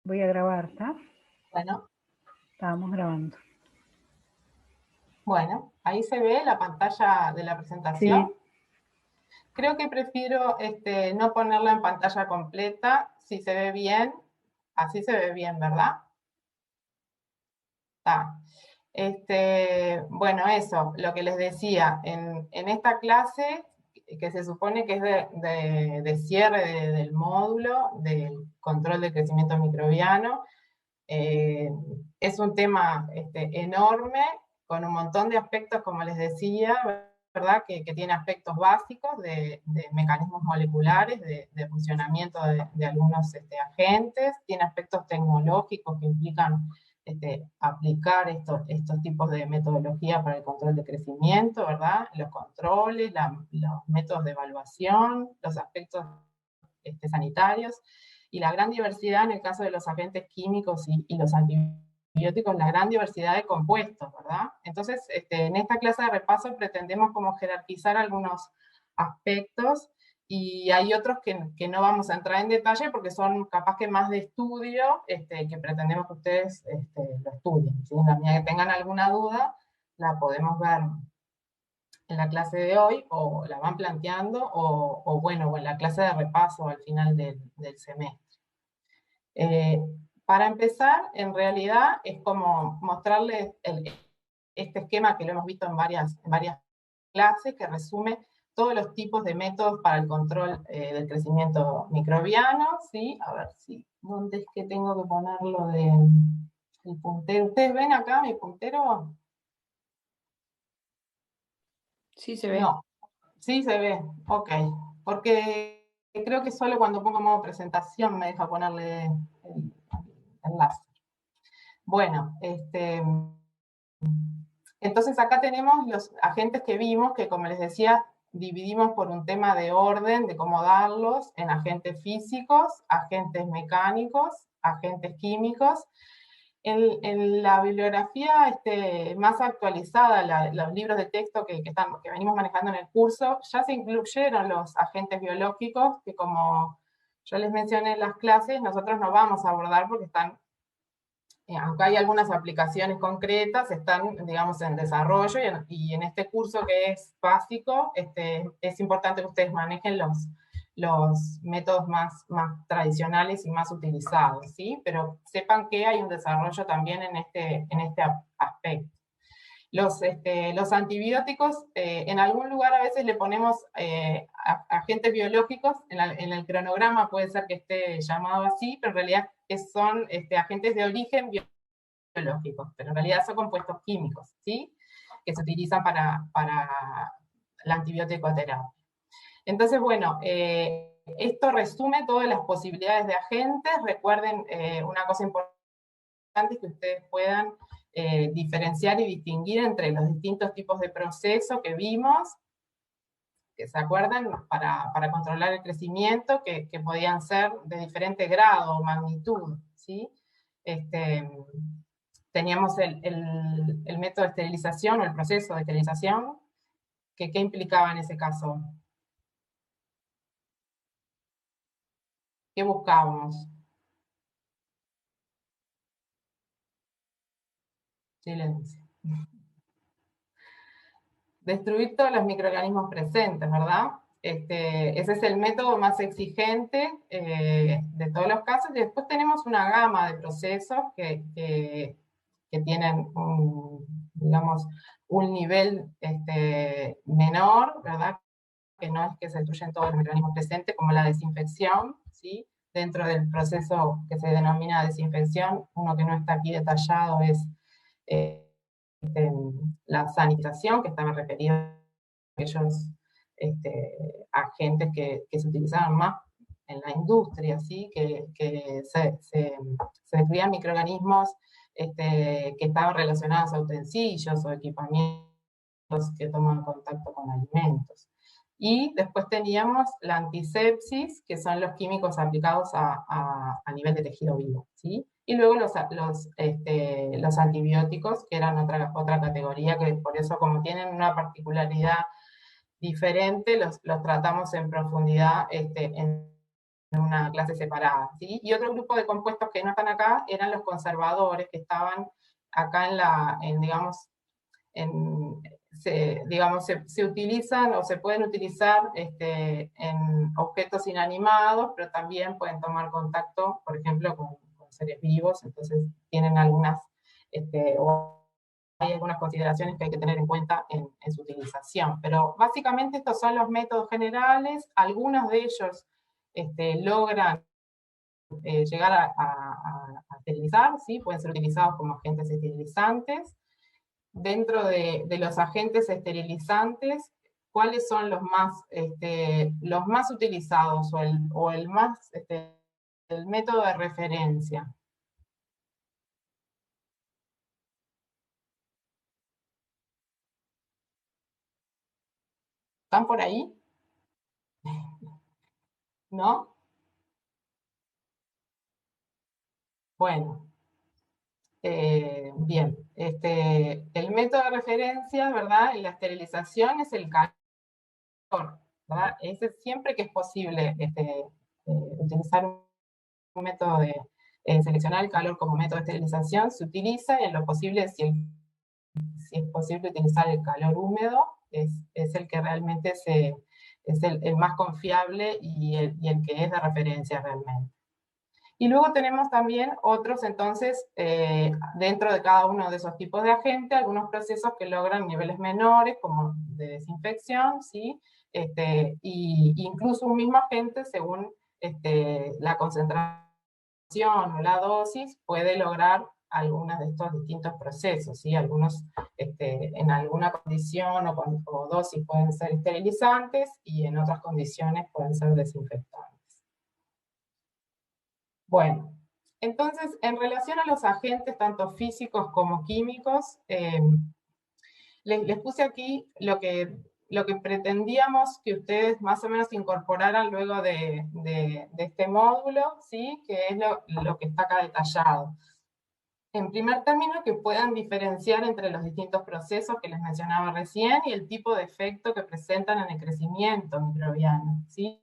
Voy a grabar, ¿está? Bueno, Estábamos grabando. bueno, ahí se ve la pantalla de la presentación. Sí, Creo que prefiero no ponerla en pantalla completa, si se ve bien, así se ve bien, ¿verdad? Está. Bueno, eso, lo que les decía, en esta clase, que se supone que es de cierre del módulo, del control del crecimiento microbiano, eh, es un tema enorme, con un montón de aspectos, como les decía, ¿verdad? Que tiene aspectos básicos de mecanismos moleculares, de funcionamiento de algunos agentes, tiene aspectos tecnológicos que implican aplicar estos tipos de metodología para el control de crecimiento, ¿verdad? Los controles, los métodos de evaluación, los aspectos sanitarios, y la gran diversidad en el caso de los agentes químicos y los antibióticos, la gran diversidad de compuestos, ¿verdad? Entonces, en esta clase de repaso pretendemos como jerarquizar algunos aspectos y hay otros que no vamos a entrar en detalle porque son capaz que más de estudio, que pretendemos que ustedes lo estudien. ¿Sí? En la medida que tengan alguna duda, la podemos ver en la clase de hoy, o la van planteando, bueno, o en la clase de repaso al final del semestre. Eh, para empezar, en realidad es como mostrarles este esquema que lo hemos visto en varias clases, que resume todos los tipos de métodos para el control del crecimiento microbiano, ¿sí? A ver si, ¿dónde es que tengo que ponerlo el puntero? ¿Ustedes ven acá mi puntero? sí se ve. No, sí se ve, ok. Porque creo que solo cuando pongo modo presentación me deja ponerle el enlace. Bueno, entonces acá tenemos los agentes que vimos, que como les decía, dividimos por un tema de orden, de cómo darlos, en agentes físicos, agentes mecánicos, agentes químicos. En la bibliografía más actualizada, los libros de texto que venimos manejando en el curso, ya se incluyeron los agentes biológicos, que como yo les mencioné en las clases, nosotros no vamos a abordar porque están, aunque hay algunas aplicaciones concretas, están, digamos, en desarrollo, y en este curso que es básico, es importante que ustedes manejen los métodos más tradicionales y más utilizados, ¿sí? Pero sepan que hay un desarrollo también en este aspecto. Los antibióticos, en algún lugar a veces le ponemos agentes biológicos, en el cronograma puede ser que esté llamado así, pero en realidad son agentes de origen biológicos, pero en realidad son compuestos químicos, ¿sí? Que se utilizan para la antibiótico terapia. Entonces, bueno, esto resume todas las posibilidades de agentes. Recuerden una cosa importante, es que ustedes puedan diferenciar y distinguir entre los distintos tipos de proceso que vimos, que se acuerdan, para controlar el crecimiento, que podían ser de diferente grado o magnitud, ¿sí? Teníamos el método de esterilización o el proceso de esterilización, que ¿qué implicaba en ese caso? ¿Qué buscábamos? Silencio. Destruir todos los microorganismos presentes, ¿verdad? Ese es el método más exigente de todos los casos. Y después tenemos una gama de procesos que tienen, digamos, un nivel menor, ¿verdad? Que no es que se destruyen todos los microorganismos presentes, como la desinfección, ¿sí? Dentro del proceso que se denomina desinfección, uno que no está aquí detallado es eh, la sanitización, que estaba referido a aquellos agentes que se utilizaban más en la industria, ¿sí? Que se destruían microorganismos que estaban relacionados a utensilios o equipamientos que toman contacto con alimentos. Y después teníamos la antisepsis, que son los químicos aplicados a nivel de tejido vivo, ¿sí? Y luego los antibióticos, que eran otra categoría, que por eso, como tienen una particularidad diferente, los tratamos en profundidad en una clase separada, ¿sí? Y otro grupo de compuestos que no están acá eran los conservadores, que estaban acá digamos, se utilizan o se pueden utilizar en objetos inanimados, pero también pueden tomar contacto, por ejemplo, con seres vivos, entonces tienen o hay algunas consideraciones que hay que tener en cuenta en su utilización. Pero básicamente estos son los métodos generales, algunos de ellos logran llegar a esterilizar, ¿sí? Pueden ser utilizados como agentes esterilizantes. Dentro de los agentes esterilizantes, ¿cuáles son los más utilizados o el método de referencia? ¿Están por ahí? ¿No? Bueno, bien. El método de referencia, ¿verdad? En la esterilización es el calor, ¿verdad? Ese siempre que es posible utilizar un método de seleccionar el calor como método de esterilización, se utiliza, y en lo posible, si es posible utilizar el calor húmedo, es el que realmente es el más confiable y el que es de referencia realmente. Y luego tenemos también otros, entonces, dentro de cada uno de esos tipos de agentes, algunos procesos que logran niveles menores, como de desinfección, ¿sí? Y incluso un mismo agente, según la concentración o la dosis, puede lograr algunos de estos distintos procesos, ¿sí? Algunos en alguna condición o dosis pueden ser esterilizantes y en otras condiciones pueden ser desinfectantes. Bueno, entonces, en relación a los agentes, tanto físicos como químicos, les puse aquí lo que pretendíamos que ustedes más o menos incorporaran luego de este módulo, ¿sí? Que es lo que está acá detallado. En primer término, que puedan diferenciar entre los distintos procesos que les mencionaba recién y el tipo de efecto que presentan en el crecimiento microbiano, ¿sí?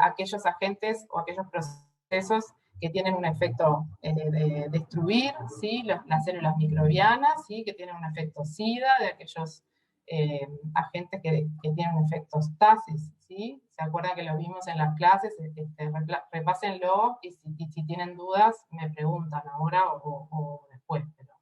Aquellos agentes o aquellos procesos que tienen un efecto de destruir, ¿sí? Las células microbianas, ¿sí? Que tienen un efecto SIDA, de aquellos agentes que tienen efectos TASIS, ¿sí? ¿Se acuerdan que lo vimos en las clases? Repásenlo y si tienen dudas me preguntan ahora o después. Pero,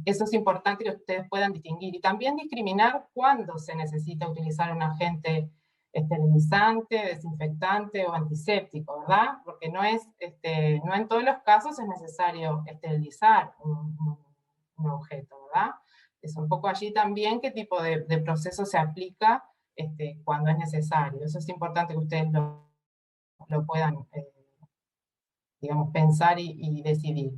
eso es importante que ustedes puedan distinguir y también discriminar cuándo se necesita utilizar un agente esterilizante, desinfectante o antiséptico, ¿verdad? Porque no en todos los casos es necesario esterilizar un objeto, ¿verdad? Es un poco allí también qué tipo de proceso se aplica cuando es necesario. Eso es importante que ustedes lo puedan, digamos, pensar y decidir.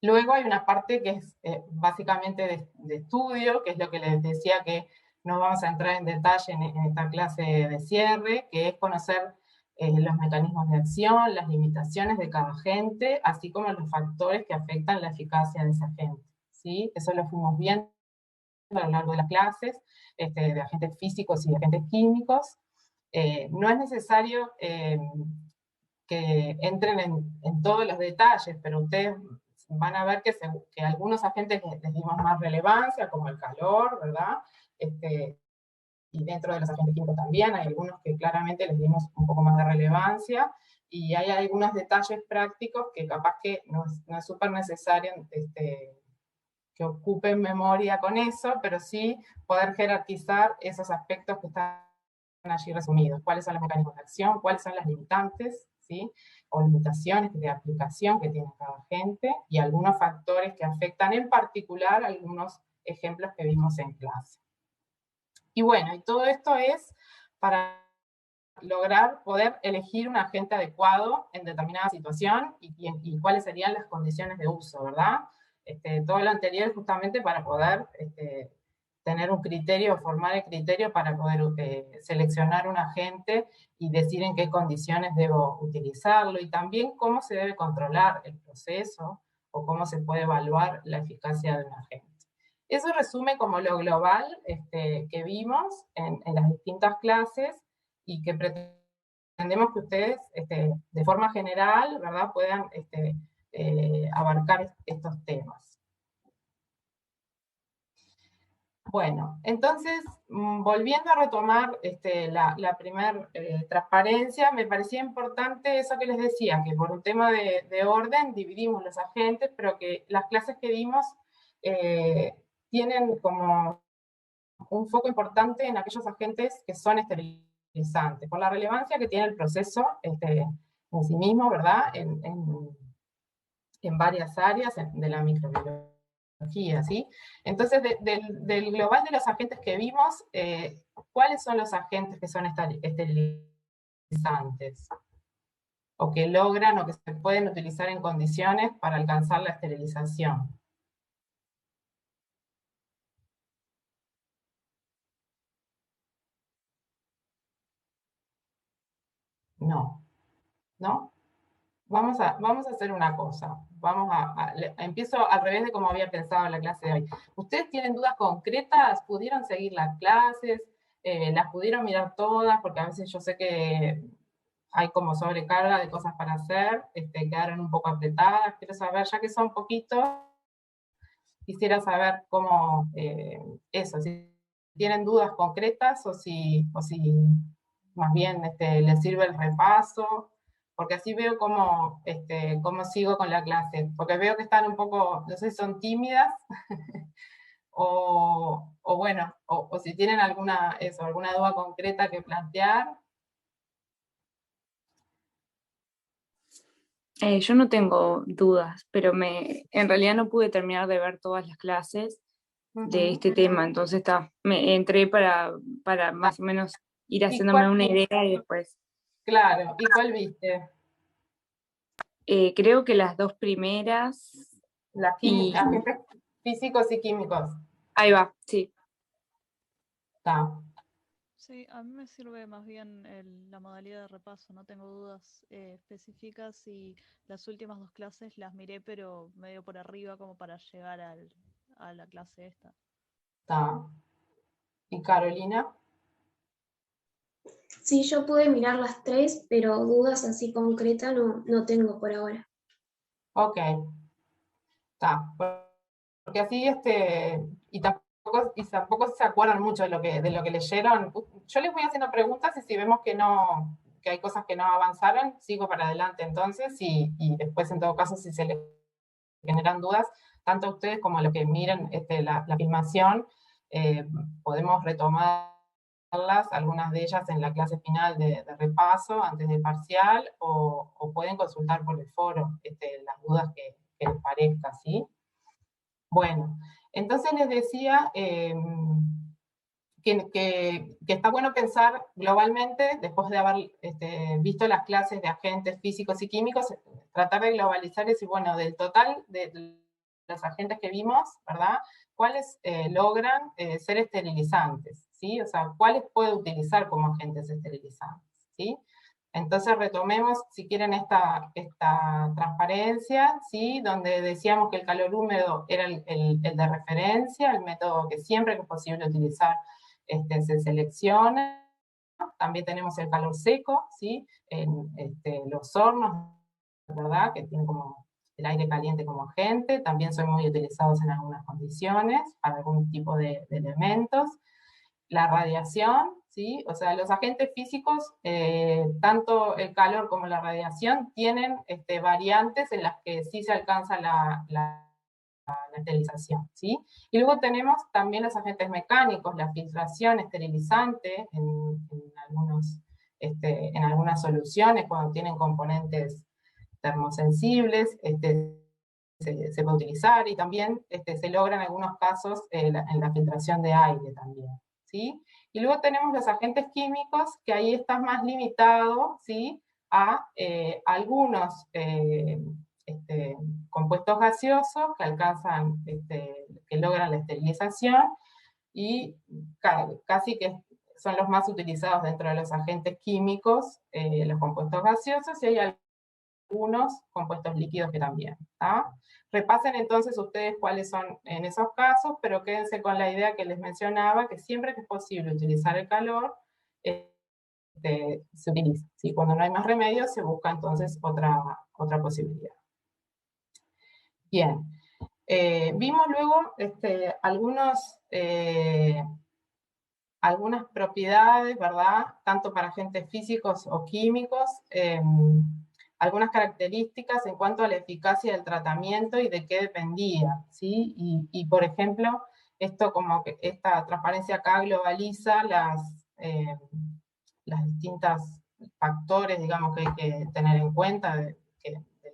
Luego hay una parte que es básicamente de estudio, que es lo que les decía que no vamos a entrar en detalle en esta clase de cierre, que es conocer los mecanismos de acción, las limitaciones de cada agente, así como los factores que afectan la eficacia de ese agente, ¿sí? Eso lo fuimos viendo a lo largo de las clases, de agentes físicos y de agentes químicos. No es necesario que entren en todos los detalles, pero ustedes van a ver que algunos agentes les dimos más relevancia, como el calor, ¿verdad? Y dentro de los agentes químicos también hay algunos que claramente les dimos un poco más de relevancia, y hay algunos detalles prácticos que capaz que no es súper necesario que ocupen memoria con eso, pero sí poder jerarquizar esos aspectos que están allí resumidos. ¿Cuáles son los mecanismos de acción? ¿Cuáles son las limitantes? ¿Sí? O limitaciones de aplicación que tiene cada agente, y algunos factores que afectan en particular algunos ejemplos que vimos en clase. Y bueno, y todo esto es para lograr poder elegir un agente adecuado en determinada situación y cuáles serían las condiciones de uso, ¿verdad? Todo lo anterior justamente para poder tener un criterio, formar el criterio para poder seleccionar un agente y decir en qué condiciones debo utilizarlo, y también cómo se debe controlar el proceso o cómo se puede evaluar la eficacia de un agente. Eso resume como lo global que vimos en las distintas clases, y que pretendemos que ustedes, de forma general, ¿verdad?, puedan abarcar estos temas. Bueno, entonces, volviendo a retomar la primera transparencia, me parecía importante eso que les decía, que por un tema de orden dividimos los agentes, pero que las clases que dimos tienen como un foco importante en aquellos agentes que son esterilizantes, por la relevancia que tiene el proceso en sí mismo, ¿verdad?, en varias áreas de la microbiología, ¿sí? Entonces, del global de los agentes que vimos, ¿cuáles son los agentes que son esterilizantes? O que logran o que se pueden utilizar en condiciones para alcanzar la esterilización. No, ¿no? Vamos a hacer una cosa. Empiezo al revés de como había pensado en la clase de hoy. ¿Ustedes tienen dudas concretas? ¿Pudieron seguir las clases? ¿Las pudieron mirar todas? Porque a veces yo sé que hay como sobrecarga de cosas para hacer, quedaron un poco apretadas. Quiero saber, ya que son poquitos, quisiera saber cómo, eso, si tienen dudas concretas o si más bien les sirve el repaso, porque así veo cómo sigo con la clase, porque veo que están un poco, no sé si son tímidas, o bueno, o si tienen alguna duda concreta que plantear. Yo no tengo dudas, pero en realidad no pude terminar de ver todas las clases de este tema, entonces me entré para más o menos ir ¿Y haciéndome una idea y después. Claro, ¿y cuál viste? Creo que las dos primeras y Agentes físicos y químicos. ahí va, sí. Está. Sí, a mí me sirve más bien la modalidad de repaso, no tengo dudas específicas y las últimas dos clases las miré pero medio por arriba como para llegar a la clase esta. Está. ¿Y Carolina? Sí, yo pude mirar las tres, pero dudas así concretas no tengo por ahora. Ok. Está. Porque así, y tampoco se acuerdan mucho de lo que leyeron. Yo les voy haciendo preguntas y si vemos que hay cosas que no avanzaron, sigo para adelante entonces, y después en todo caso si se les generan dudas, tanto a ustedes como a los que miren la filmación, podemos retomarlas, algunas de ellas en la clase final de repaso, antes del parcial, o pueden consultar por el foro las dudas que les parezca, ¿sí? Bueno, entonces les decía que está bueno pensar globalmente, después de haber visto las clases de agentes físicos y químicos, tratar de globalizar y decir, bueno, del total de los agentes que vimos, ¿verdad?, ¿cuáles logran ser esterilizantes? ¿Sí? O sea, ¿cuáles puede utilizar como agentes esterilizantes? ¿Sí? Entonces retomemos, si quieren, esta transparencia, ¿sí?, donde decíamos que el calor húmedo era el de referencia, el método que siempre que es posible utilizar se selecciona. También tenemos el calor seco, ¿sí?, en los hornos, ¿verdad?, que tienen como el aire caliente como agente, también son muy utilizados en algunas condiciones, para algún tipo de elementos. La radiación, ¿sí? O sea, los agentes físicos, tanto el calor como la radiación, tienen variantes en las que sí se alcanza la esterilización, ¿sí? Y luego tenemos también los agentes mecánicos, la filtración esterilizante en algunas soluciones, cuando tienen componentes termosensibles, se puede utilizar, y también se logra en algunos casos en la filtración de aire también, ¿sí? Y luego tenemos los agentes químicos, que ahí está más limitado, ¿sí?, a algunos compuestos gaseosos que alcanzan, que logran la esterilización, y casi que son los más utilizados dentro de los agentes químicos, los compuestos gaseosos, y hay algunos compuestos líquidos que también, ¿tá? Repasen entonces ustedes cuáles son en esos casos, pero quédense con la idea que les mencionaba, que siempre que es posible utilizar el calor, se utiliza, ¿sí? Cuando no hay más remedio, se busca entonces otra posibilidad. Bien, vimos luego algunas propiedades, ¿verdad? Tanto para agentes físicos o químicos, algunas características en cuanto a la eficacia del tratamiento y de qué dependía, ¿sí? Y por ejemplo, esto como que esta transparencia acá globaliza las distintas factores, digamos, que hay que tener en cuenta, de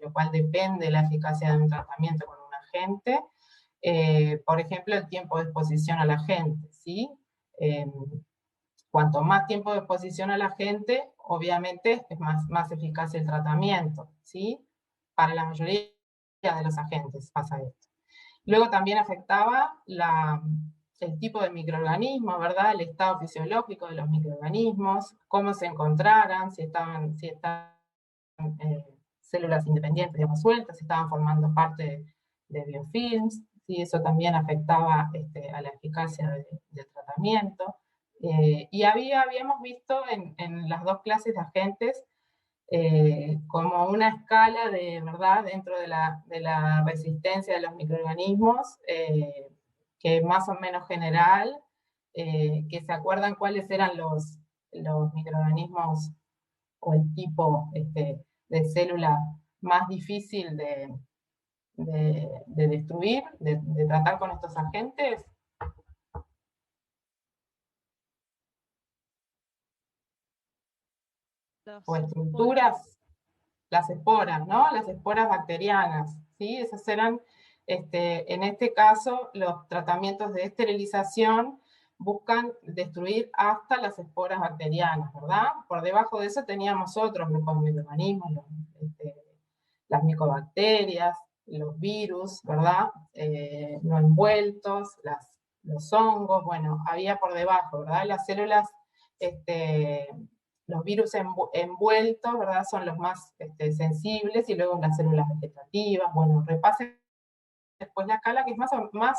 lo cual depende la eficacia de un tratamiento con un agente. Por ejemplo, el tiempo de exposición al agente, ¿sí? Cuanto más tiempo de exposición al agente, obviamente es más eficaz el tratamiento, ¿sí? Para la mayoría de los agentes pasa esto. Luego también afectaba el tipo de microorganismo, ¿verdad? El estado fisiológico de los microorganismos, cómo se encontraran, si estaban células independientes, digamos, sueltas, si estaban formando parte de biofilms, ¿sí? Eso también afectaba a la eficacia del tratamiento. Y habíamos visto en las dos clases de agentes como una escala de verdad dentro de la resistencia de los microorganismos, que más o menos general, que se acuerdan cuáles eran los microorganismos o el tipo de célula más difícil de destruir, de tratar con estos agentes. O estructuras, las esporas, ¿no? Las esporas bacterianas, ¿sí? Esas eran, en este caso, los tratamientos de esterilización buscan destruir hasta las esporas bacterianas, ¿verdad? Por debajo de eso teníamos otros microorganismos, las micobacterias, los virus, ¿verdad? No envueltos, los hongos, bueno, había por debajo, ¿verdad? Las células, los virus envueltos, ¿verdad? Son los más sensibles, y luego las células vegetativas. Bueno, repasen después la escala, que es más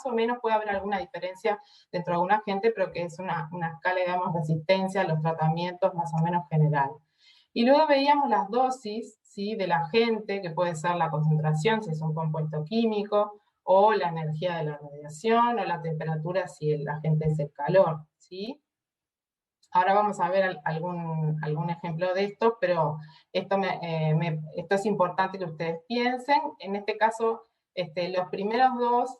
o menos puede haber alguna diferencia dentro de un agente, pero que es una escala, digamos, resistencia a los tratamientos más o menos general. Y luego veíamos las dosis, ¿sí? Del agente, que puede ser la concentración, si es un compuesto químico, o la energía de la radiación, o la temperatura, si el agente es el calor, ¿sí? Ahora vamos a ver algún ejemplo de esto, pero esto es importante que ustedes piensen. En este caso, los primeros dos,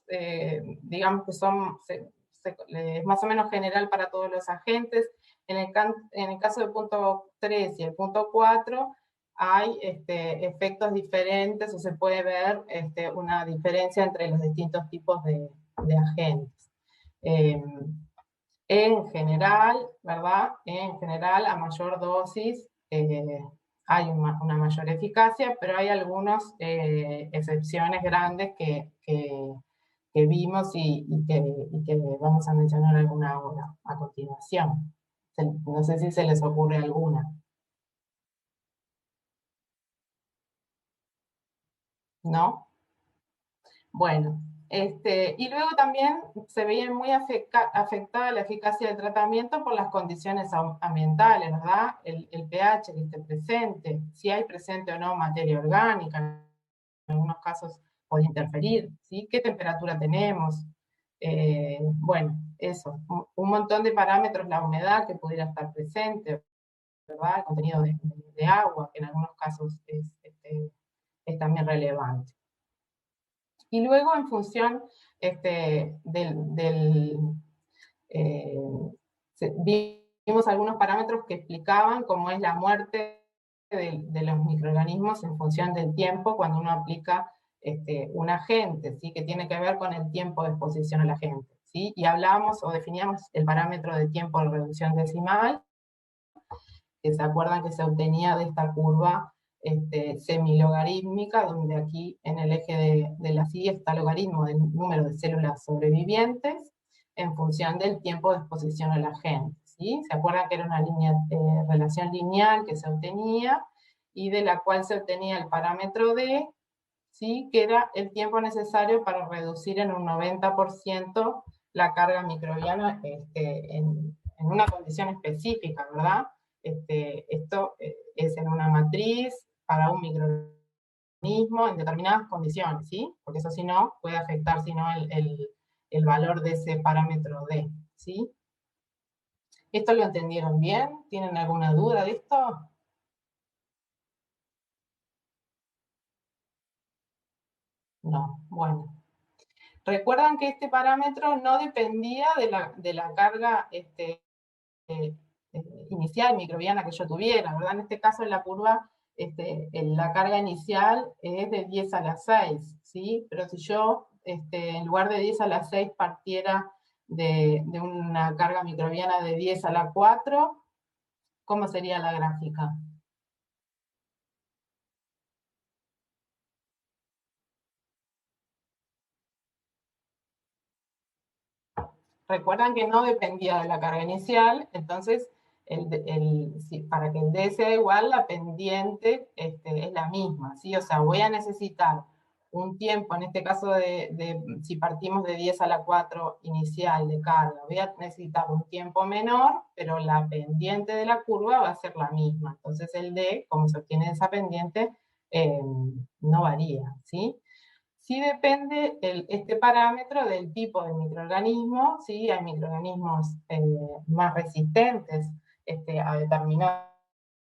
digamos que son más o menos general para todos los agentes. En el caso del punto 3 y el punto 4, hay efectos diferentes, o se puede ver una diferencia entre los distintos tipos de agentes. En general, ¿verdad? En general, a mayor dosis hay una mayor eficacia, pero hay algunas excepciones grandes que vimos y que vamos a mencionar alguna ahora a continuación. No sé si se les ocurre alguna. ¿No? Bueno. Y luego también se veía muy afectada la eficacia del tratamiento por las condiciones ambientales, ¿verdad? El pH que esté presente, si hay presente o no materia orgánica, en algunos casos puede interferir, ¿sí? ¿Qué temperatura tenemos? Bueno, eso, un montón de parámetros, la humedad que pudiera estar presente, ¿verdad? El contenido de agua, que en algunos casos es también relevante. Y luego, en función vimos algunos parámetros que explicaban cómo es la muerte de los microorganismos en función del tiempo cuando uno aplica un agente, ¿sí? Que tiene que ver con el tiempo de exposición al agente, ¿sí? Y hablábamos o definíamos el parámetro de tiempo de reducción decimal, que se acuerdan que se obtenía de esta curva semilogarítmica, donde aquí en el eje de la silla está el logaritmo del número de células sobrevivientes en función del tiempo de exposición al agente, ¿sí? Se acuerdan que era una relación lineal que se obtenía, y de la cual se obtenía el parámetro D, ¿sí? Que era el tiempo necesario para reducir en un 90% la carga microbiana en una condición específica, ¿verdad? esto es en una matriz para un microorganismo en determinadas condiciones, ¿sí? Porque eso si no, puede afectar si no el valor de ese parámetro D, ¿sí? ¿Esto lo entendieron bien? ¿Tienen alguna duda de esto? No, bueno. Recuerdan que este parámetro no dependía de la carga inicial microbiana que yo tuviera, ¿verdad? En este caso en la curva, la carga inicial es de 10 a la 6, ¿sí? Pero si yo, en lugar de 10 a la 6, partiera de una carga microbiana de 10 a la 4, ¿cómo sería la gráfica? Recuerdan que no dependía de la carga inicial, entonces para que el D sea igual, la pendiente es la misma, ¿sí? O sea, voy a necesitar un tiempo, en este caso si partimos de 10 a la 4 inicial de carga, voy a necesitar un tiempo menor, pero la pendiente de la curva va a ser la misma. Entonces el D, como se obtiene de esa pendiente, no varía, ¿sí? Sí depende este parámetro del tipo de microorganismo, ¿sí? Hay microorganismos más resistentes a determinado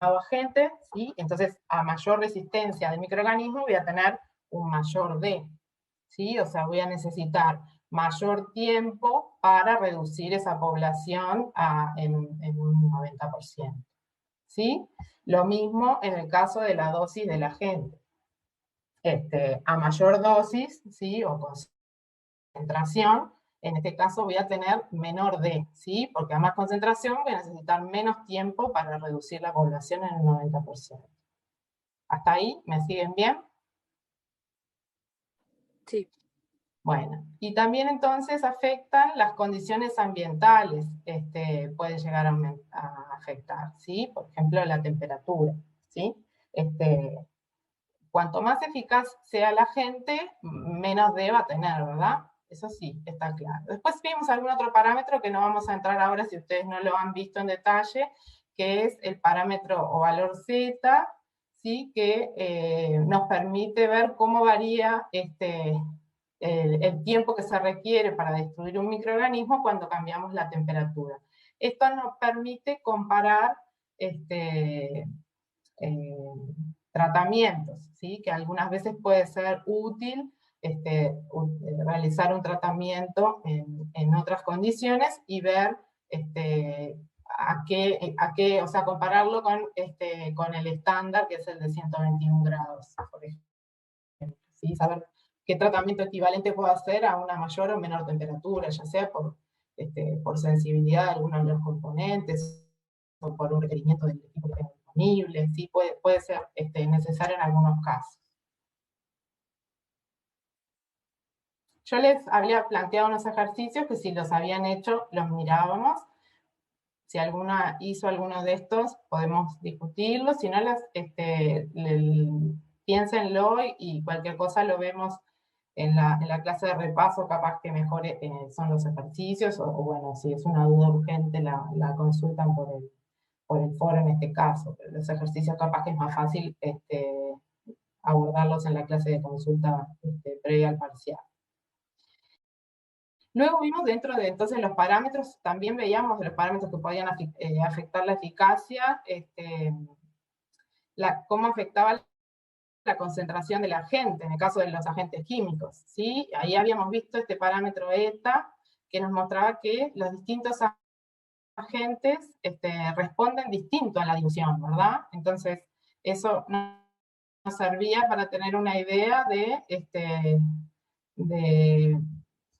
agente, ¿sí? Entonces, a mayor resistencia del microorganismo voy a tener un mayor D, ¿sí? O sea, voy a necesitar mayor tiempo para reducir esa población en un 90%, ¿sí? Lo mismo en el caso de la dosis del agente. A mayor dosis, ¿sí? O concentración, en este caso voy a tener menor D, ¿sí? Porque a más concentración voy a necesitar menos tiempo para reducir la población en un 90%. ¿Hasta ahí? ¿Me siguen bien? Sí. Bueno, y también entonces afectan las condiciones ambientales, pueden llegar a afectar, ¿sí? Por ejemplo, la temperatura, ¿sí? Cuanto más eficaz sea la agente, menos D va a tener, ¿verdad? Eso sí, está claro. Después vimos algún otro parámetro que no vamos a entrar ahora si ustedes no lo han visto en detalle, que es el parámetro o valor Z, ¿sí? Que nos permite ver cómo varía el tiempo que se requiere para destruir un microorganismo cuando cambiamos la temperatura. Esto nos permite comparar tratamientos, ¿sí? Que algunas veces puede ser útil realizar un tratamiento en otras condiciones y ver o sea, compararlo con el estándar, que es el de 121 grados, por ejemplo, ¿sí? Saber qué tratamiento equivalente puedo hacer a una mayor o menor temperatura, ya sea por sensibilidad de algunos de los componentes o por un requerimiento del equipo que tengo disponible, ¿sí? Puede ser necesario en algunos casos. Yo les había planteado unos ejercicios que si los habían hecho, los mirábamos. Si alguna hizo alguno de estos, podemos discutirlo. Si no, piénsenlo y cualquier cosa lo vemos en la clase de repaso, capaz que mejor son los ejercicios, o bueno, si es una duda urgente, la consultan por el foro en este caso. Pero los ejercicios capaz que es más fácil abordarlos en la clase de consulta previa al parcial. Luego vimos dentro de entonces los parámetros, también veíamos los parámetros que podían afectar la eficacia, cómo afectaba la concentración del agente, en el caso de los agentes químicos, ¿sí? Ahí habíamos visto este parámetro ETA, que nos mostraba que los distintos agentes responden distinto a la dilución, ¿verdad? Entonces, eso nos servía para tener una idea de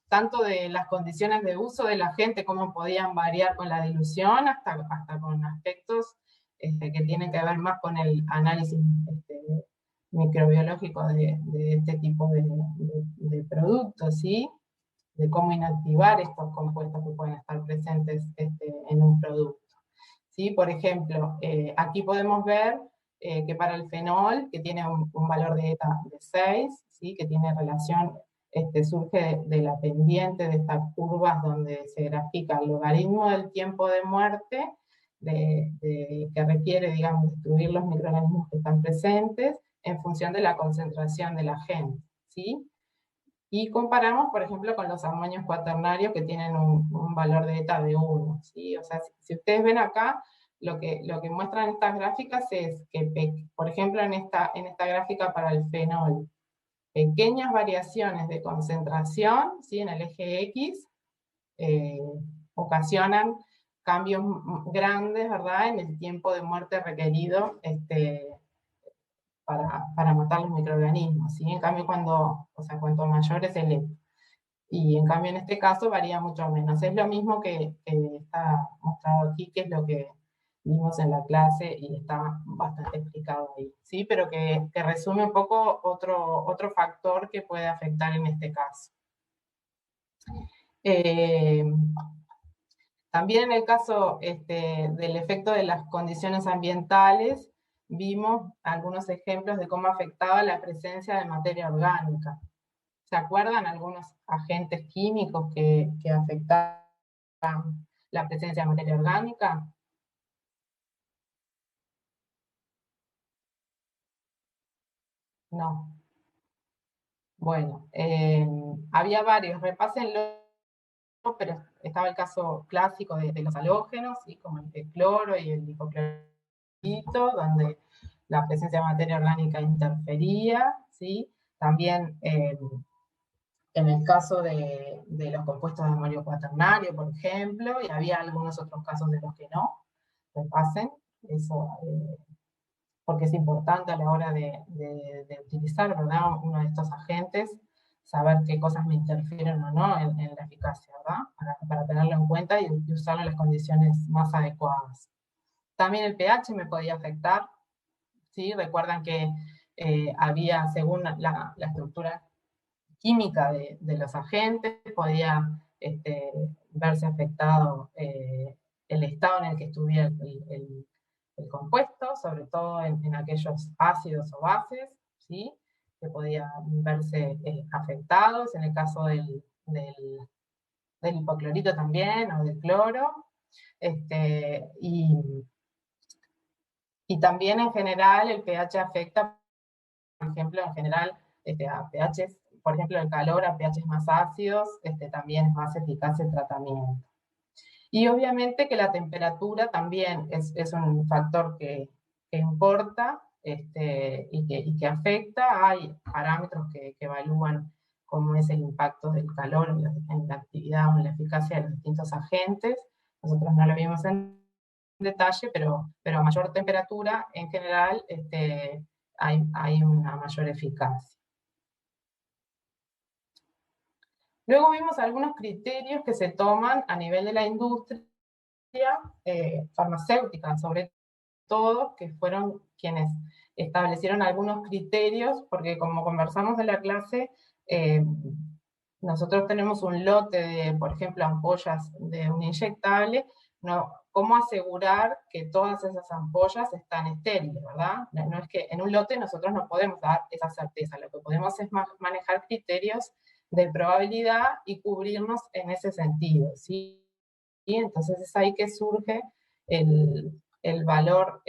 tanto de las condiciones de uso del agente, cómo podían variar con la dilución, hasta con aspectos que tienen que ver más con el análisis microbiológico de este tipo de productos, ¿sí? De cómo inactivar estos compuestos que pueden estar presentes en un producto, ¿sí? Por ejemplo, aquí podemos ver que para el fenol, que tiene un valor de ETA de 6, ¿sí? Que tiene relación, surge de la pendiente de estas curvas donde se grafica el logaritmo del tiempo de muerte que requiere, digamos, destruir los microorganismos que están presentes en función de la concentración del agente, ¿sí? Y comparamos, por ejemplo, con los amonios cuaternarios que tienen un valor de eta de 1, ¿sí? O sea, si ustedes ven acá, lo que muestran estas gráficas es que, por ejemplo, en esta gráfica para el fenol, pequeñas variaciones de concentración, ¿sí? En el eje X, ocasionan cambios grandes, ¿verdad?, en el tiempo de muerte requerido para matar los microorganismos, ¿sí? En cambio, cuanto mayor es el E. Y en cambio, en este caso varía mucho menos. Es lo mismo que está mostrado aquí, que es lo que vimos en la clase y está bastante explicado ahí, ¿sí? Pero que resume un poco otro factor que puede afectar en este caso. También en el caso del efecto de las condiciones ambientales, vimos algunos ejemplos de cómo afectaba la presencia de materia orgánica. ¿Se acuerdan algunos agentes químicos que afectaban la presencia de materia orgánica? No. Bueno, había varios, repásenlo, pero estaba el caso clásico de los halógenos, ¿sí? Como el cloro y el hipoclorito, donde la presencia de materia orgánica interfería, ¿sí? También en el caso de los compuestos de amonio cuaternario, por ejemplo, y había algunos otros casos de los que no, repasen, eso, porque es importante a la hora de utilizar, ¿verdad?, uno de estos agentes, saber qué cosas me interfieren o no en la eficacia, ¿verdad?, para tenerlo en cuenta y usarlo en las condiciones más adecuadas. También el pH me podía afectar, ¿sí? Recuerdan que había, según la estructura química de los agentes, podía verse afectado el estado en el que estuviera el compuesto, sobre todo en aquellos ácidos o bases, ¿sí?, que podían verse afectados, en el caso del hipoclorito también, o del cloro, y también en general el pH afecta, por ejemplo, en general a pHs, por ejemplo, el calor a pHs más ácidos, también es más eficaz el tratamiento. Y obviamente que la temperatura también es un factor que importa y que afecta. Hay parámetros que evalúan cómo es el impacto del calor en la actividad o en la eficacia de los distintos agentes. Nosotros no lo vimos en detalle, pero a mayor temperatura, en general, hay una mayor eficacia. Luego vimos algunos criterios que se toman a nivel de la industria farmacéutica, sobre todo, que fueron quienes establecieron algunos criterios, porque como conversamos en la clase, nosotros tenemos un lote de, por ejemplo, ampollas de un inyectable, ¿no? ¿Cómo asegurar que todas esas ampollas están estériles, verdad? No es que en un lote nosotros no podemos dar esa certeza, lo que podemos es manejar criterios de probabilidad y cubrirnos en ese sentido, ¿sí? Y entonces es ahí que surge el valor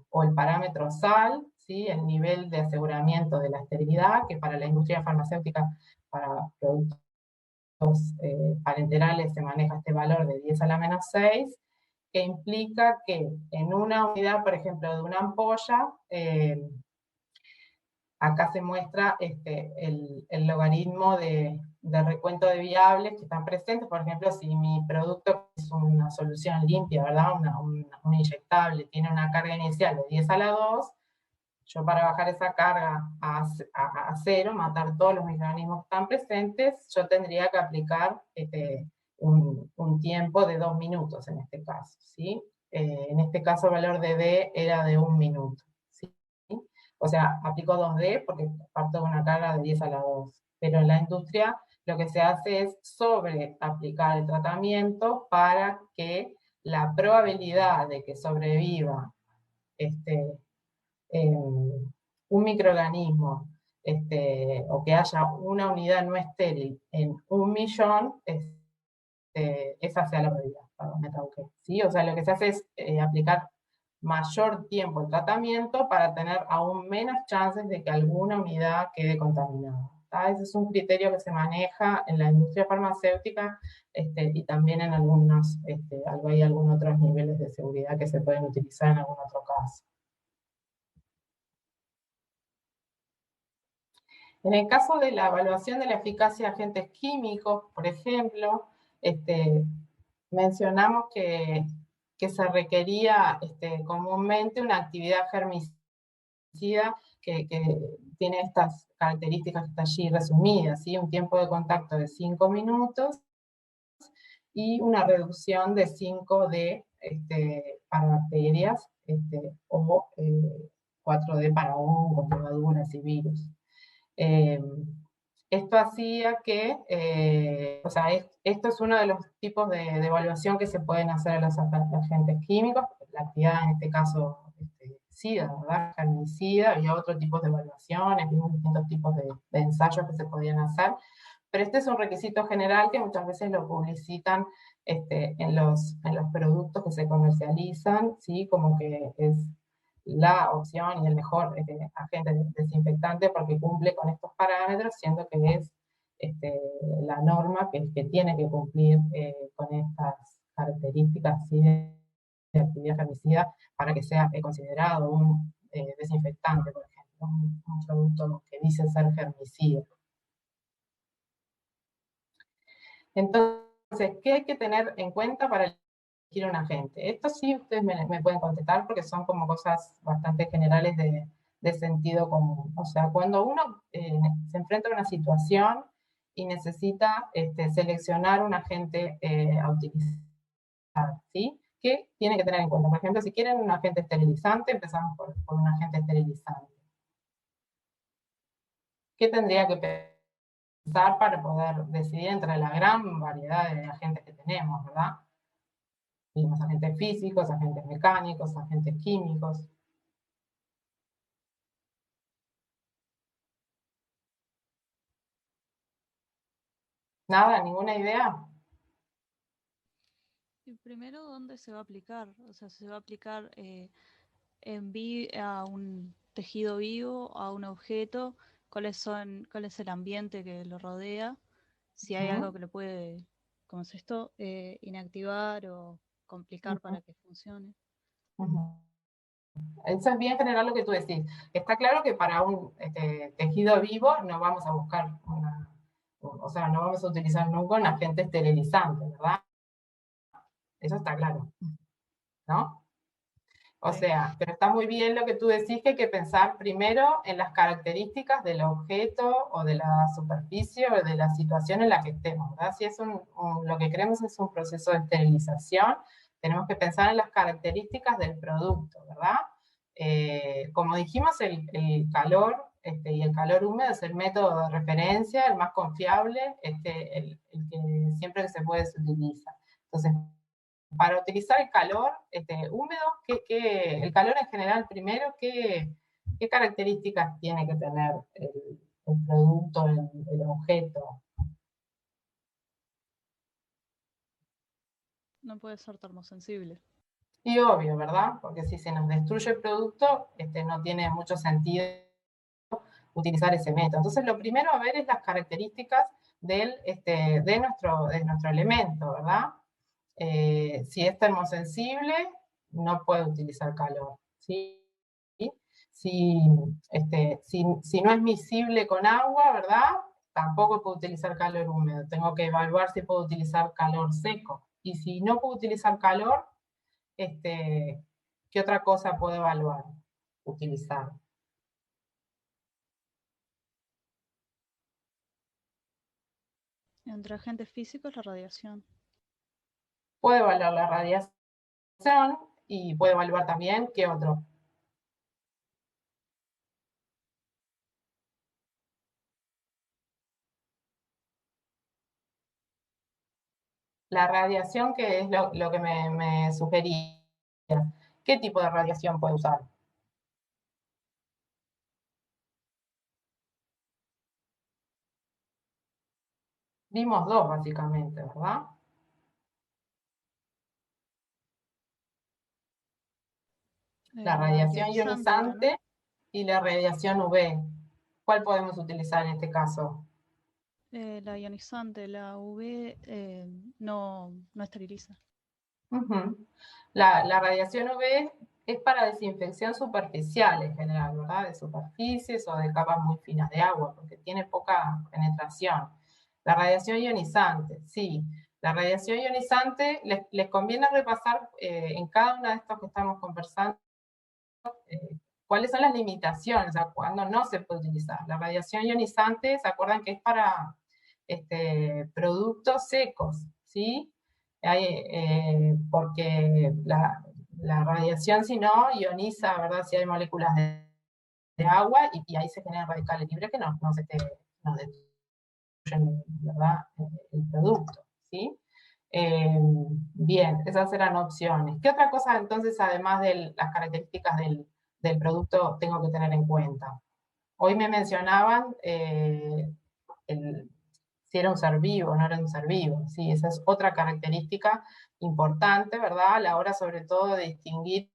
o el parámetro SAL, ¿sí?, el nivel de aseguramiento de la esterilidad, que para la industria farmacéutica, para productos parenterales se maneja este valor de 10 a la menos 6, que implica que en una unidad, por ejemplo, de una ampolla, acá se muestra el logaritmo de recuento de viables que están presentes. Por ejemplo, si mi producto es una solución limpia, ¿verdad?, un inyectable, tiene una carga inicial de 10 a la 2, yo para bajar esa carga a 0, matar todos los microorganismos que están presentes, yo tendría que aplicar un tiempo de 2 minutos en este caso, ¿sí? En este caso el valor de D era de 1 minuto, ¿sí? O sea, aplico 2D porque parto de una carga de 10 a la 2. Pero en la industria lo que se hace es sobre aplicar el tratamiento para que la probabilidad de que sobreviva un microorganismo o que haya una unidad no estéril en 1 millón esa sea la prioridad, perdón, me trauqué, ¿sí? O sea, lo que se hace es aplicar mayor tiempo el tratamiento para tener aún menos chances de que alguna unidad quede contaminada. Ese es un criterio que se maneja en la industria farmacéutica y también en algunos, hay algunos otros niveles de seguridad que se pueden utilizar en algún otro caso. En el caso de la evaluación de la eficacia de agentes químicos, por ejemplo, mencionamos que se requería comúnmente una actividad germicida que tiene estas características que está allí resumidas, ¿sí? Un tiempo de contacto de 5 minutos y una reducción de 5 D para bacterias o 4D para hongos, levaduras y virus. Esto hacía que, esto es uno de los tipos de evaluación que se pueden hacer a los agentes químicos, la actividad en este caso SIDA, ¿verdad? Germicida, había otros tipos de evaluaciones, vimos distintos tipos de ensayos que se podían hacer, pero este es un requisito general que muchas veces lo publicitan en los productos que se comercializan, ¿sí? Como que es la opción y el mejor agente desinfectante porque cumple con estos parámetros, siendo que es la norma que tiene que cumplir con estas características ¿sí? de actividad germicida para que sea considerado un desinfectante, por ejemplo, un producto que dice ser germicida. Entonces, ¿qué hay que tener en cuenta para elegir un agente? Esto sí ustedes me pueden contestar porque son como cosas bastante generales de sentido común. O sea, cuando uno se enfrenta a una situación y necesita seleccionar un agente a utilizar, ¿sí? ¿Qué tiene que tener en cuenta? Por ejemplo, si quieren un agente esterilizante, empezamos por un agente esterilizante. ¿Qué tendría que pensar para poder decidir entre la gran variedad de agentes que tenemos, ¿verdad? Tenemos agentes físicos, agentes mecánicos, agentes químicos. ¿Nada? ¿Ninguna idea? Y primero, ¿dónde se va a aplicar? O sea, ¿se va a aplicar a un tejido vivo, a un objeto? ¿Cuál es el ambiente que lo rodea? Si hay algo que lo puede, ¿cómo es esto? Inactivar o complicar para que funcione. Eso es bien general lo que tú decís. Está claro que para un tejido vivo no vamos a buscar no vamos a utilizar nunca un agente esterilizante, ¿verdad? Eso está claro, ¿no? O sea, pero está muy bien lo que tú decís, que hay que pensar primero en las características del objeto o de la superficie o de la situación en la que estemos, ¿verdad? Si es lo que queremos es un proceso de esterilización, tenemos que pensar en las características del producto, ¿verdad? Como dijimos, el calor y el calor húmedo es el método de referencia, el más confiable, el que siempre que se puede se utiliza. Entonces, para utilizar el calor húmedo, el calor en general primero, ¿qué características tiene que tener el producto, el objeto? No puede ser termosensible. Y obvio, ¿verdad? Porque si se nos destruye el producto, no tiene mucho sentido utilizar ese método. Entonces, lo primero a ver es las características de nuestro elemento, ¿verdad? Si es termosensible, no puede utilizar calor, ¿sí? Si, si no es miscible con agua, ¿verdad? Tampoco puedo utilizar calor húmedo. Tengo que evaluar si puedo utilizar calor seco. Y si no puedo utilizar calor, ¿qué otra cosa puedo evaluar? Utilizar. Entre agentes físicos, la radiación. Puedo evaluar la radiación y puedo evaluar también qué otro. La radiación, que es lo que me sugería. ¿Qué tipo de radiación puedo usar? Vimos dos, básicamente, ¿verdad? La radiación era, ¿no? ionizante y la radiación UV. ¿Cuál podemos utilizar en este caso? La ionizante, la UV no esteriliza. La radiación UV es para desinfección superficial en general, ¿verdad? De superficies o de capas muy finas de agua, porque tiene poca penetración. La radiación ionizante, sí. La radiación ionizante, les conviene repasar en cada uno de estos que estamos conversando cuáles son las limitaciones, o sea, cuándo no se puede utilizar. La radiación ionizante, ¿se acuerdan que es para productos secos? ¿Sí? Porque la radiación, si no, ioniza, ¿verdad? Si hay moléculas de agua y ahí se generan radicales libres que nos destruyen, ¿verdad? El producto, ¿sí? Bien, esas eran opciones. ¿Qué otra cosa entonces, además de las características del producto, tengo que tener en cuenta? Hoy me mencionaban si era un ser vivo o no era un ser vivo. Sí, esa es otra característica importante, ¿verdad? A la hora sobre todo de distinguir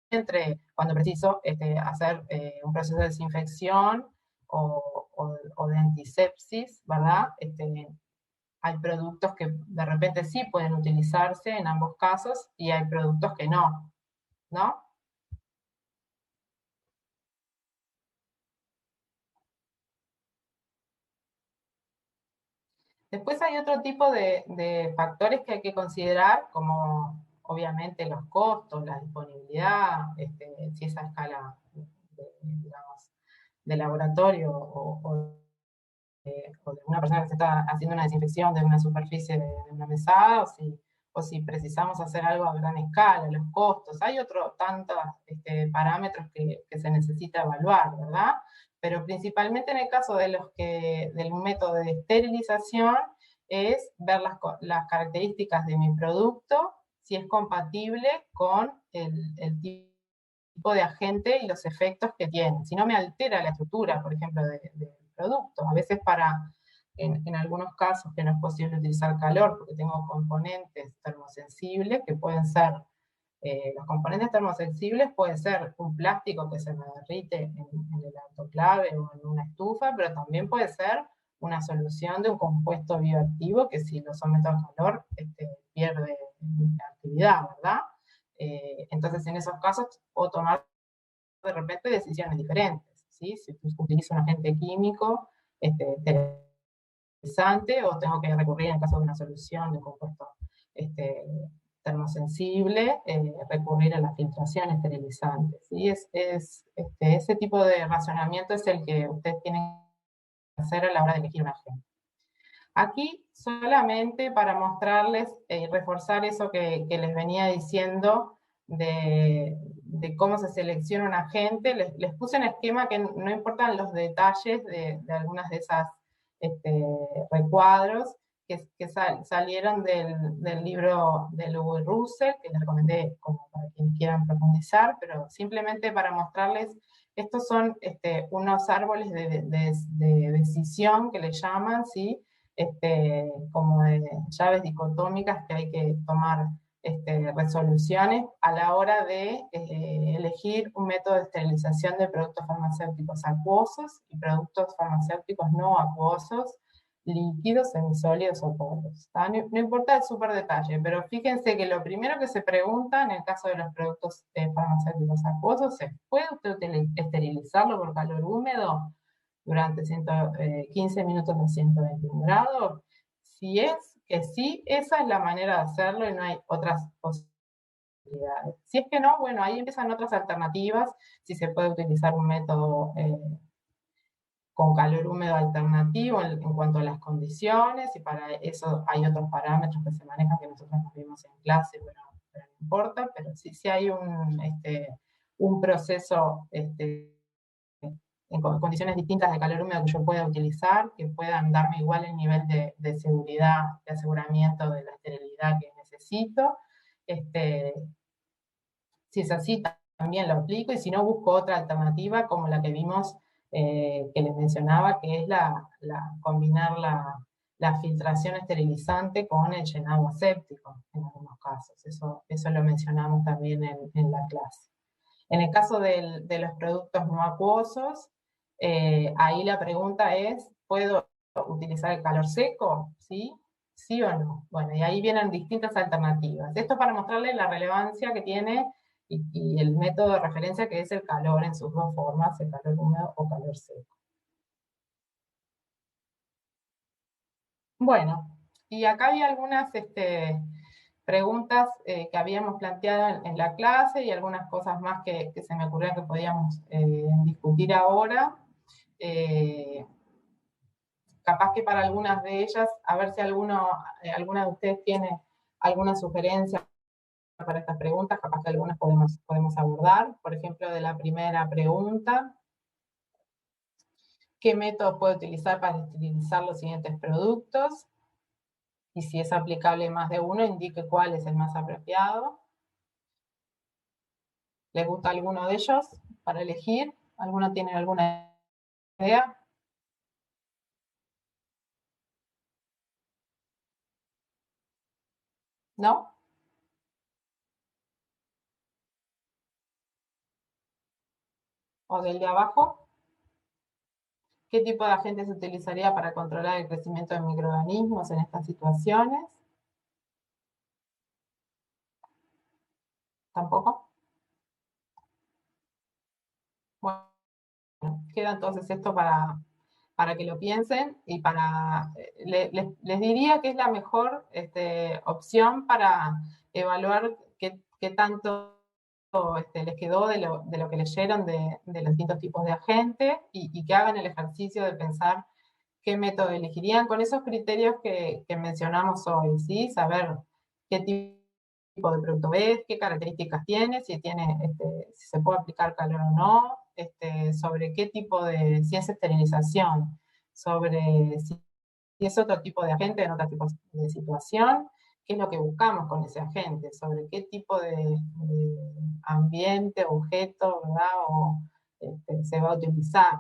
entre cuando preciso hacer un proceso de desinfección o de antisepsis, ¿verdad? Hay productos que de repente sí pueden utilizarse en ambos casos y hay productos que no, ¿no? Después hay otro tipo de factores que hay que considerar, como obviamente los costos, la disponibilidad, si esa escala, digamos, de laboratorio o de una persona que se está haciendo una desinfección de una superficie de una mesada, o si precisamos hacer algo a gran escala, los costos. Hay tantos parámetros que se necesita evaluar, ¿verdad? Pero principalmente en el caso del método de esterilización es ver las características de mi producto, si es compatible con el tipo de agente y los efectos que tiene. Si no me altera la estructura, por ejemplo, del producto. A veces en algunos casos que no es posible utilizar calor porque tengo componentes termosensibles que pueden ser los componentes termosensibles puede ser un plástico que se me derrite en el autoclave o en una estufa, pero también puede ser una solución de un compuesto bioactivo que si lo someto a calor pierde actividad, ¿verdad? Entonces en esos casos puedo tomar de repente decisiones diferentes, ¿sí? Si utilizo un agente químico interesante o tengo que recurrir en el caso de una solución de un compuesto termosensible, recurrir a la filtración esterilizante. ¿Sí? Ese tipo de razonamiento es el que ustedes tienen que hacer a la hora de elegir un agente. Aquí solamente para mostrarles y reforzar eso que les venía diciendo de cómo se selecciona un agente, les puse un esquema que no importan los detalles de algunas de esas recuadros, que salieron del libro de Lewis Russell, que les recomendé como para quienes quieran profundizar, pero simplemente para mostrarles, estos son unos árboles de decisión que le llaman, ¿sí? Como de llaves dicotómicas que hay que tomar resoluciones a la hora de elegir un método de esterilización de productos farmacéuticos acuosos y productos farmacéuticos no acuosos, líquidos, semisólidos o polvos. No importa el súper detalle, pero fíjense que lo primero que se pregunta en el caso de los productos farmacéuticos acuosos es, ¿puede usted esterilizarlo por calor húmedo durante 15 minutos a 121 grados? Si es que sí, esa es la manera de hacerlo y no hay otras posibilidades. Si es que no, bueno, ahí empiezan otras alternativas, si se puede utilizar un método con calor húmedo alternativo en cuanto a las condiciones, y para eso hay otros parámetros que se manejan que nosotros nos vimos en clase, pero no importa, pero sí hay un proceso en condiciones distintas de calor húmedo que yo pueda utilizar, que puedan darme igual el nivel de seguridad, de aseguramiento de la esterilidad que necesito. Si es así, también lo aplico, y si no, busco otra alternativa como la que vimos, que les mencionaba, que es combinar la filtración esterilizante con el llenado aséptico en algunos casos. Eso lo mencionamos también en la clase. En el caso de los productos no acuosos, ahí la pregunta es, ¿puedo utilizar el calor seco? ¿Sí? ¿Sí o no? Bueno, y ahí vienen distintas alternativas. Esto para mostrarles la relevancia que tiene y el método de referencia que es el calor en sus dos formas, el calor húmedo o calor seco. Bueno, y acá había algunas preguntas que habíamos planteado en la clase y algunas cosas más que se me ocurrían que podíamos discutir ahora. Capaz que para algunas de ellas, a ver si alguna de ustedes tiene alguna sugerencia para estas preguntas, capaz que algunas podemos abordar. Por ejemplo, de la primera pregunta, ¿qué método puedo utilizar para esterilizar los siguientes productos? Y si es aplicable más de uno, indique cuál es el más apropiado. ¿Les gusta alguno de ellos para elegir? ¿Alguno tiene alguna idea? ¿No? ¿O del de abajo? ¿Qué tipo de agente se utilizaría para controlar el crecimiento de microorganismos en estas situaciones? ¿Tampoco? Bueno, queda entonces esto para que lo piensen y les diría que es la mejor opción para evaluar qué tanto les quedó de lo que leyeron de los distintos tipos de agentes y que hagan el ejercicio de pensar qué método elegirían con esos criterios que mencionamos hoy, ¿sí? Saber qué tipo de producto es, qué características tiene, si se puede aplicar calor o no, sobre qué tipo si es esterilización, sobre si es otro tipo de agente en otro tipo de situación, qué es lo que buscamos con ese agente, sobre qué tipo de ambiente, objeto, ¿verdad? Se va a utilizar.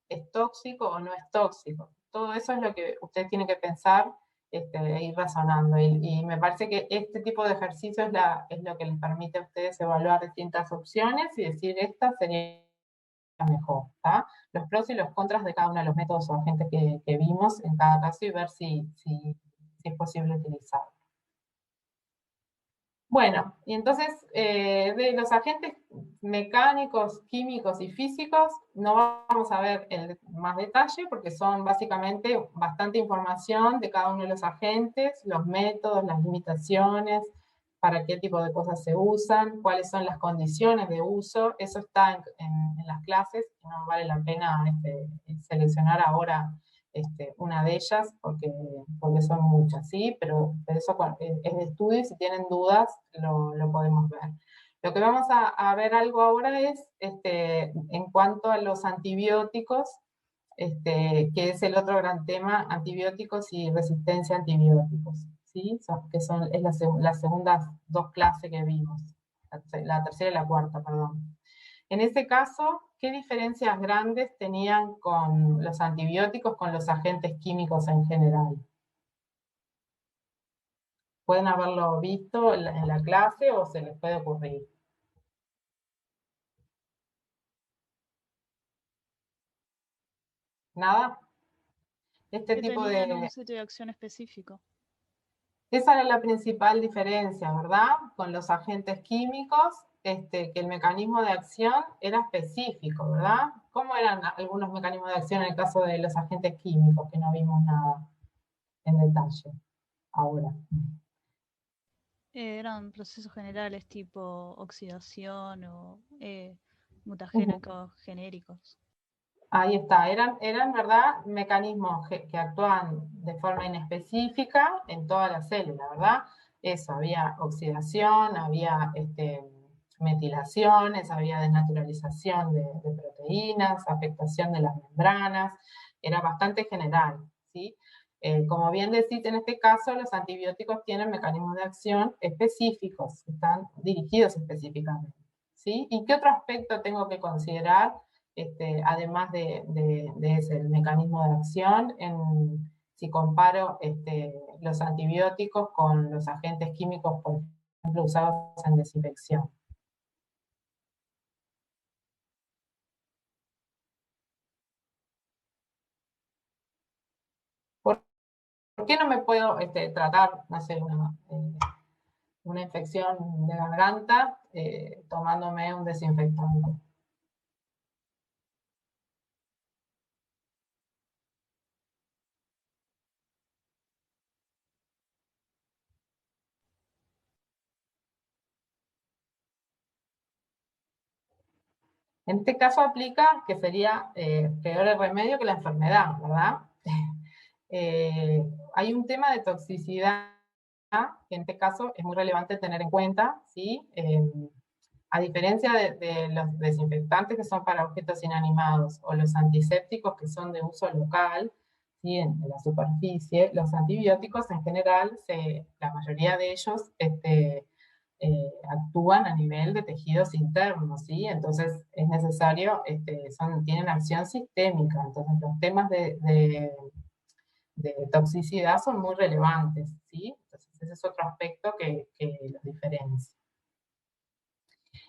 ¿Es tóxico o no es tóxico? Todo eso es lo que ustedes tienen que pensar e ir razonando. Y me parece que este tipo de ejercicio es lo que les permite a ustedes evaluar distintas opciones y decir esta sería mejor. ¿Tá? Los pros y los contras de cada uno de los métodos o agentes que vimos en cada caso y ver si es posible utilizarlo. Bueno, y entonces de los agentes mecánicos, químicos y físicos no vamos a ver en más detalle porque son básicamente bastante información de cada uno de los agentes, los métodos, las limitaciones, para qué tipo de cosas se usan, cuáles son las condiciones de uso, eso está en las clases, no vale la pena seleccionar ahora una de ellas, porque son muchas, ¿sí? Pero eso es de estudio y si tienen dudas lo podemos ver. Lo que vamos a ver algo ahora es en cuanto a los antibióticos, que es el otro gran tema, antibióticos y resistencia a antibióticos, ¿sí? Es las segundas dos clases que vimos, la tercera y la cuarta, perdón. En ese caso, ¿qué diferencias grandes tenían con los antibióticos con los agentes químicos en general? Pueden haberlo visto en la clase o se les puede ocurrir. ¿Nada? Este Que tipo tenían un de... sitio de acción específico. Esa era la principal diferencia, ¿verdad? Con los agentes químicos, que el mecanismo de acción era específico, ¿verdad? ¿Cómo eran algunos mecanismos de acción en el caso de los agentes químicos, que no vimos nada en detalle ahora? Eran procesos generales tipo oxidación o mutagénicos genéricos. Ahí está, eran ¿verdad? Mecanismos que actúan de forma inespecífica en toda la célula, ¿verdad? Eso, había oxidación, había metilaciones, había desnaturalización de proteínas, afectación de las membranas, era bastante general, ¿sí? Como bien decís, en este caso los antibióticos tienen mecanismos de acción específicos, están dirigidos específicamente, ¿sí? ¿Y qué otro aspecto tengo que considerar? Además de ese el mecanismo de acción, si comparo los antibióticos con los agentes químicos, por ejemplo, usados en desinfección. qué no me puedo tratar, no sé, una infección de garganta tomándome un desinfectante? En este caso aplica que sería peor el remedio que la enfermedad, ¿verdad? Hay un tema de toxicidad que en este caso es muy relevante tener en cuenta, ¿sí? A diferencia de los desinfectantes que son para objetos inanimados o los antisépticos que son de uso local, ¿sí? En la superficie, los antibióticos en general, la mayoría de ellos actúan a nivel de tejidos internos, ¿sí? Entonces es necesario, tienen acción sistémica, entonces los temas de toxicidad son muy relevantes, ¿sí? Entonces ese es otro aspecto que los diferencia.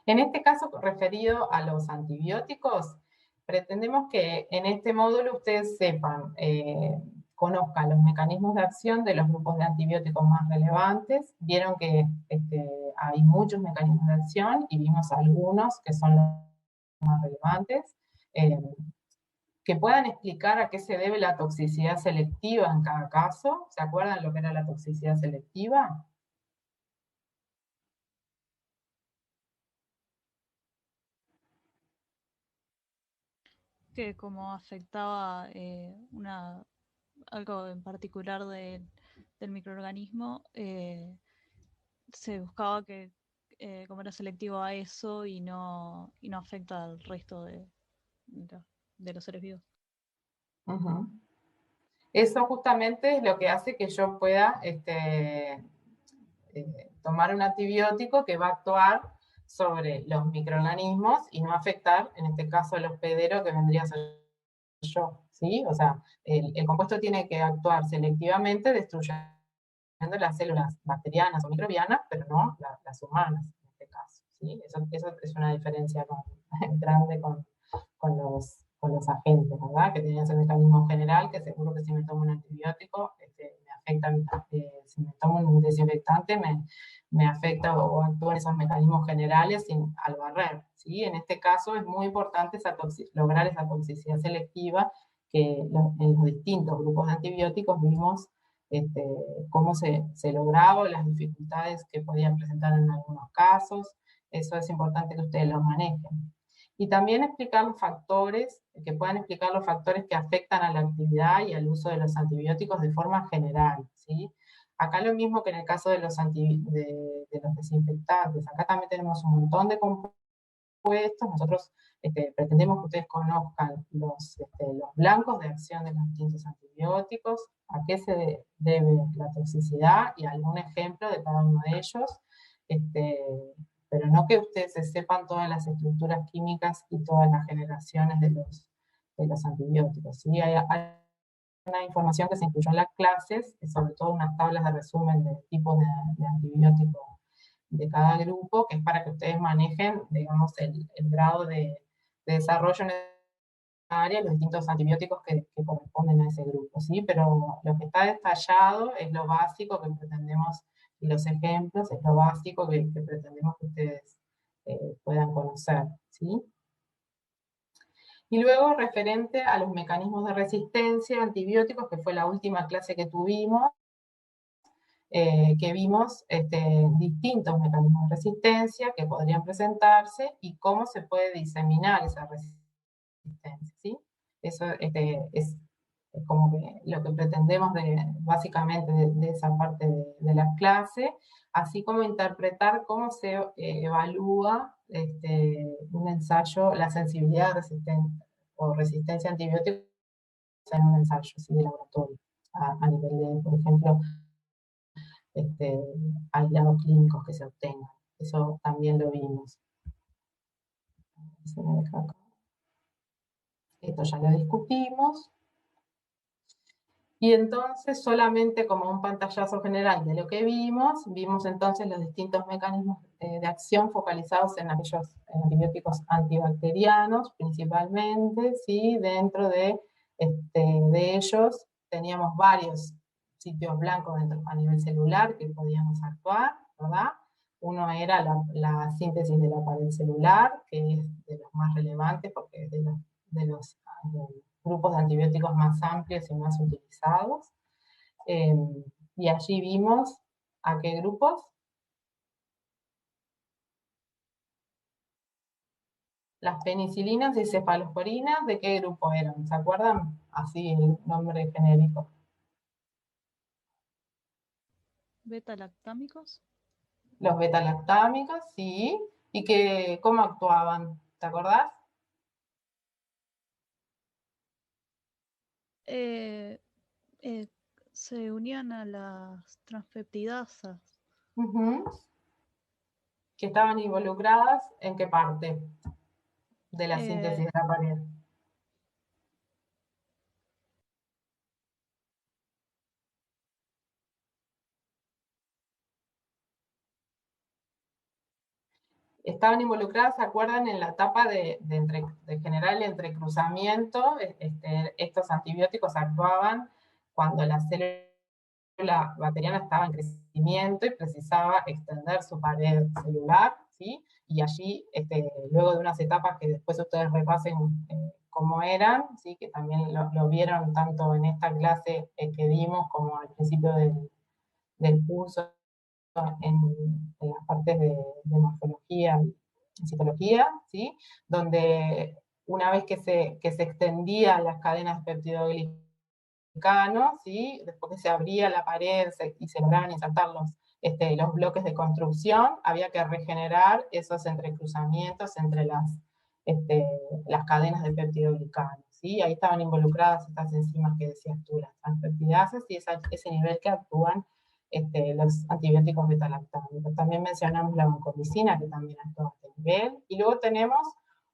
En este caso, referido a los antibióticos, pretendemos que en este módulo ustedes sepan, conozcan los mecanismos de acción de los grupos de antibióticos más relevantes. Vieron que hay muchos mecanismos de acción y vimos algunos que son los más relevantes. Que puedan explicar a qué se debe la toxicidad selectiva en cada caso. ¿Se acuerdan lo que era la toxicidad selectiva? Que como afectaba algo en particular del microorganismo, se buscaba que como era selectivo a eso y no afecta al resto de los seres vivos. Uh-huh. Eso justamente es lo que hace que yo pueda tomar un antibiótico que va a actuar sobre los microorganismos y no afectar, en este caso, al hospedero que vendría a ser yo, ¿sí? O sea, el compuesto tiene que actuar selectivamente destruyendo las células bacterianas o microbianas, pero no las humanas, en este caso, ¿sí? Eso es una diferencia grande con los agentes, ¿verdad? Que tenían ese mecanismo general, que seguro que si me tomo un antibiótico, me afecta, si me tomo un desinfectante, me afecta o actúan esos mecanismos generales al barrer, ¿sí? En este caso es muy importante lograr esa toxicidad selectiva que en los distintos grupos de antibióticos vimos cómo se lograba, las dificultades que podían presentar en algunos casos. Eso es importante que ustedes lo manejen. Y también explicar los factores, que puedan explicar los factores que afectan a la actividad y al uso de los antibióticos de forma general, ¿sí? Acá lo mismo que en el caso de los desinfectantes. Acá también tenemos un montón de compuestos. Nosotros pretendemos que ustedes conozcan los blancos de acción de los distintos antibióticos, a qué se debe la toxicidad y algún ejemplo de cada uno de ellos. Pero no que ustedes se sepan todas las estructuras químicas y todas las generaciones de los antibióticos. ¿Sí? Hay una información que se incluyó en las clases, sobre todo unas tablas de resumen de tipos de antibióticos de cada grupo, que es para que ustedes manejen, digamos, el grado de desarrollo en esa área, los distintos antibióticos que corresponden a ese grupo, ¿sí? Pero lo que está detallado es lo básico que pretendemos, y los ejemplos es lo básico que pretendemos que ustedes puedan conocer, ¿sí? Y luego, referente a los mecanismos de resistencia a antibióticos, que fue la última clase que tuvimos, que vimos distintos mecanismos de resistencia que podrían presentarse y cómo se puede diseminar esa resistencia, ¿sí? Eso es como que lo que pretendemos básicamente de esa parte de la clase, así como interpretar cómo se evalúa un ensayo, la sensibilidad o resistencia a antibióticos en un ensayo, ¿sí? De laboratorio, a nivel de, por ejemplo, aislados clínicos que se obtengan. Eso también lo vimos. Se me deja acá. Esto ya lo discutimos. Y entonces, solamente como un pantallazo general de lo que vimos entonces los distintos mecanismos de acción focalizados en aquellos antibióticos antibacterianos, principalmente, ¿sí? Dentro de ellos teníamos varios sitios blancos a nivel celular que podíamos actuar, ¿verdad? Uno era la síntesis de la pared celular, que es de los más relevantes porque es de los grupos de antibióticos más amplios y más utilizados. Y allí vimos a qué grupos. Las penicilinas y cefalosporinas, ¿de qué grupo eran? ¿Se acuerdan? Así el nombre genérico. ¿Beta-lactámicos? Los beta-lactámicos, sí. ¿Y cómo actuaban? ¿Te acordás? Eh, eh, Se unían a las transpeptidasas. Ujú. Que estaban involucradas en qué parte de la síntesis Eh, de la pared. Estaban involucradas, ¿se acuerdan? En la etapa de generar el entrecruzamiento. Estos antibióticos actuaban cuando la célula bacteriana estaba en crecimiento y precisaba extender su pared celular, ¿sí? Y allí, luego de unas etapas que después ustedes repasen cómo eran, ¿sí? Que también lo vieron tanto en esta clase que dimos como al principio del curso, en las partes de morfología y citología, ¿sí? Donde una vez que se extendían las cadenas de peptidoglicanos, ¿sí? Después que se abría la pared y se lograban insertar los bloques de construcción, había que regenerar esos entrecruzamientos entre las cadenas de peptidoglicanos, ¿sí? Ahí estaban involucradas estas enzimas que decías tú, las transpeptidasas, y ese nivel que actúan los antibióticos beta-lactámicos. También mencionamos la vancomicina, que también actúa a este nivel. Y luego tenemos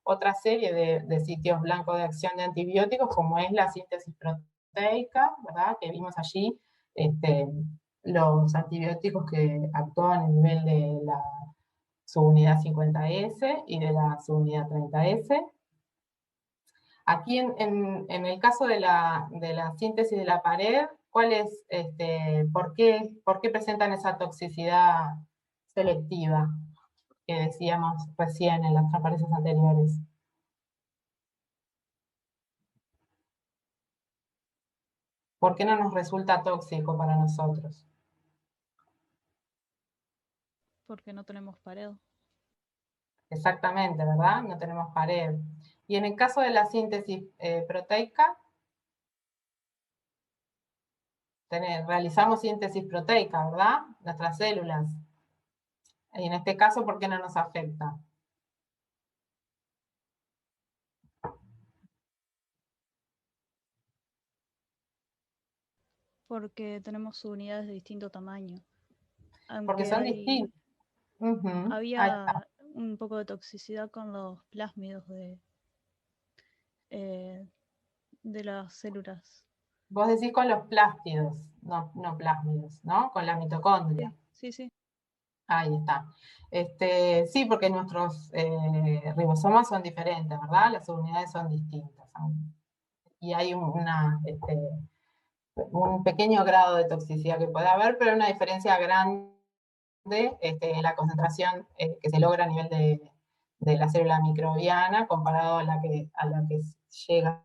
otra serie de sitios blancos de acción de antibióticos, como es la síntesis proteica, ¿verdad? Que vimos allí los antibióticos que actúan a nivel de la subunidad 50S y de la subunidad 30S. Aquí en el caso de la síntesis de la pared, ¿por qué presentan esa toxicidad selectiva que decíamos recién en las transparencias anteriores? ¿Por qué no nos resulta tóxico para nosotros? porque no tenemos pared. Exactamente, ¿verdad? No tenemos pared. Y en el caso de la síntesis proteica, realizamos síntesis proteica, ¿verdad? Nuestras células. Y en este caso, ¿por qué no nos afecta? Porque tenemos unidades de distinto tamaño. Porque Aunque son distintos. Ahí está. había un poco de toxicidad con los plásmidos eh, de las células. Vos decís con los plástidos, no plásmidos, ¿no? Con la mitocondria. Sí, sí. Ahí está. Sí, porque nuestros ribosomas son diferentes, ¿verdad? Las unidades son distintas. Y hay un pequeño grado de toxicidad que puede haber, pero una diferencia grande en la concentración que se logra a nivel de la célula microbiana comparado a la que llega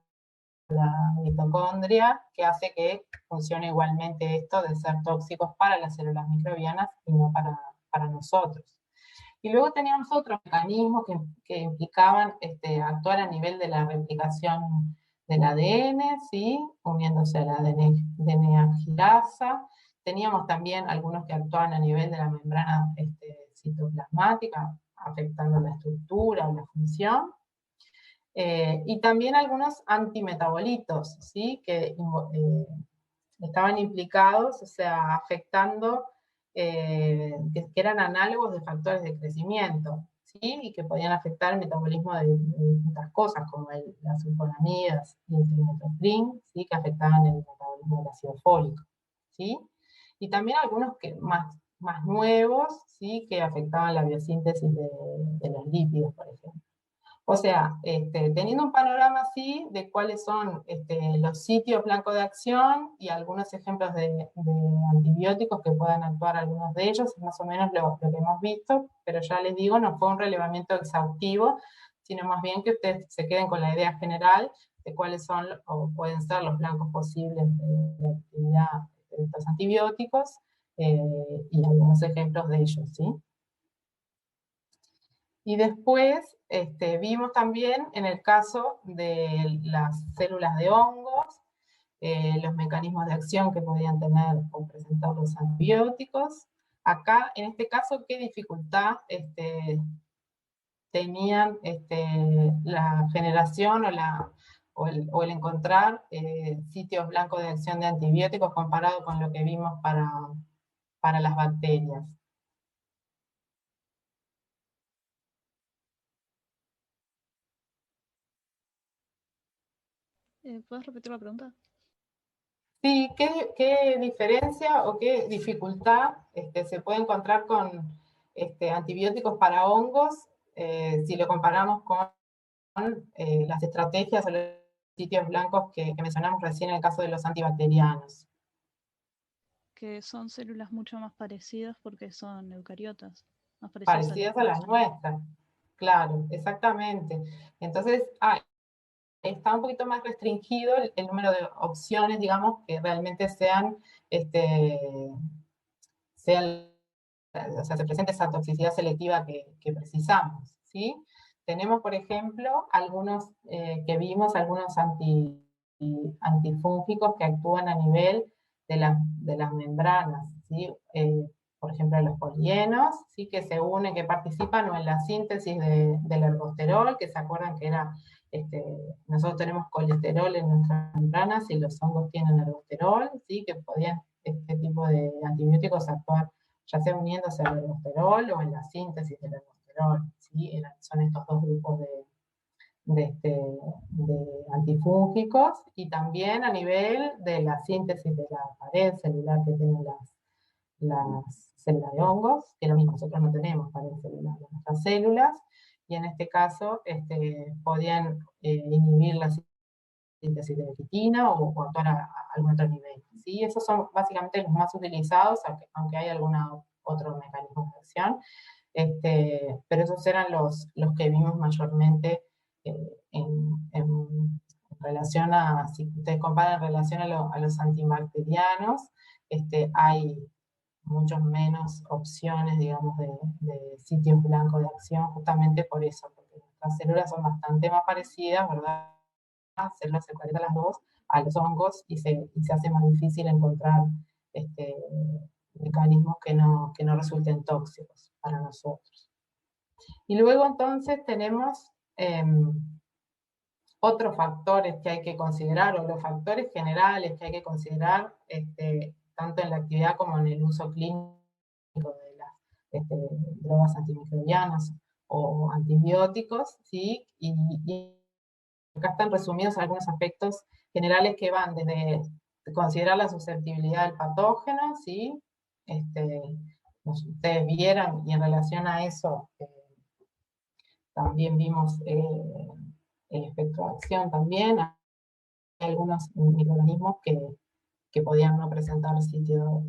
la mitocondria, que hace que funcione igualmente esto de ser tóxicos para las células microbianas y no para nosotros. Y luego teníamos otros mecanismos que implicaban actuar a nivel de la replicación del ADN, ¿sí? Uniéndose a la DNA girasa. Teníamos también algunos que actuaban a nivel de la membrana citoplasmática, afectando la estructura o la función. Y también algunos antimetabolitos, ¿sí? Que estaban implicados, o sea, afectando, que eran análogos de factores de crecimiento, ¿sí? Y que podían afectar el metabolismo de distintas cosas, como las sulfonamidas y el trimethoprim, ¿sí? Que afectaban el metabolismo del ácido fólico, ¿sí? Y también algunos más nuevos, ¿sí? Que afectaban la biosíntesis de los lípidos, por ejemplo. O sea, teniendo un panorama así de cuáles son los sitios blancos de acción y algunos ejemplos de antibióticos que puedan actuar algunos de ellos, es más o menos lo que hemos visto, pero ya les digo, no fue un relevamiento exhaustivo, sino más bien que ustedes se queden con la idea general de cuáles son o pueden ser los blancos posibles de actividad de estos antibióticos y algunos ejemplos de ellos, ¿sí? Y después vimos también en el caso de las células de hongos, los mecanismos de acción que podían tener o presentar los antibióticos. Acá, en este caso, ¿qué dificultad tenían la generación o el encontrar sitios blancos de acción de antibióticos comparado con lo que vimos para las bacterias? ¿Puedes repetir la pregunta? Sí, ¿qué diferencia o qué dificultad se puede encontrar con antibióticos para hongos si lo comparamos con las estrategias o los sitios blancos que mencionamos recién en el caso de los antibacterianos? Que son células mucho más parecidas porque son eucariotas, más parecidas a Parecidas a las nuestras, claro, exactamente. Entonces, está un poquito más restringido el número de opciones, digamos, que realmente sean, o sea, se presente esa toxicidad selectiva que precisamos, ¿sí? Tenemos, por ejemplo, algunos que vimos, algunos antifúngicos que actúan a nivel de las membranas, ¿sí? Por ejemplo, los polienos, ¿sí? Que se unen, que participan o en la síntesis del ergosterol, que se acuerdan que era, nosotros tenemos colesterol en nuestras membranas y los hongos tienen ergosterol, ¿sí? Que podían este tipo de antibióticos actuar ya sea uniéndose al ergosterol o en la síntesis del ergosterol, ¿sí? Son estos dos grupos de antifúngicos, y también a nivel de la síntesis de la pared celular que tienen las células de hongos, que lo mismo, nosotros no tenemos pared celular de nuestras células, y en este caso podían inhibir la síntesis de quitina o actuar a algún otro nivel. ¿Sí? Esos son básicamente los más utilizados, aunque hay algún otro mecanismo de acción. Pero esos eran los que vimos mayormente en relación a, si ustedes comparan en relación a los antibacterianos, hay muchos menos opciones, digamos, de sitios blancos de acción, justamente por eso, porque nuestras células son bastante más parecidas, ¿verdad? Células eucariotas las dos, a los hongos, y se hace más difícil encontrar este, mecanismos que no resulten tóxicos para nosotros. Y luego entonces tenemos otros factores que hay que considerar, o los factores generales que hay que considerar, tanto en la actividad como en el uso clínico de las drogas antimicrobianas o antibióticos, ¿sí? Y acá están resumidos algunos aspectos generales que van desde considerar la susceptibilidad del patógeno, ¿sí? Ustedes vieran, y en relación a eso también vimos el espectro de acción también. Hay algunos microorganismos que podían no presentar sitio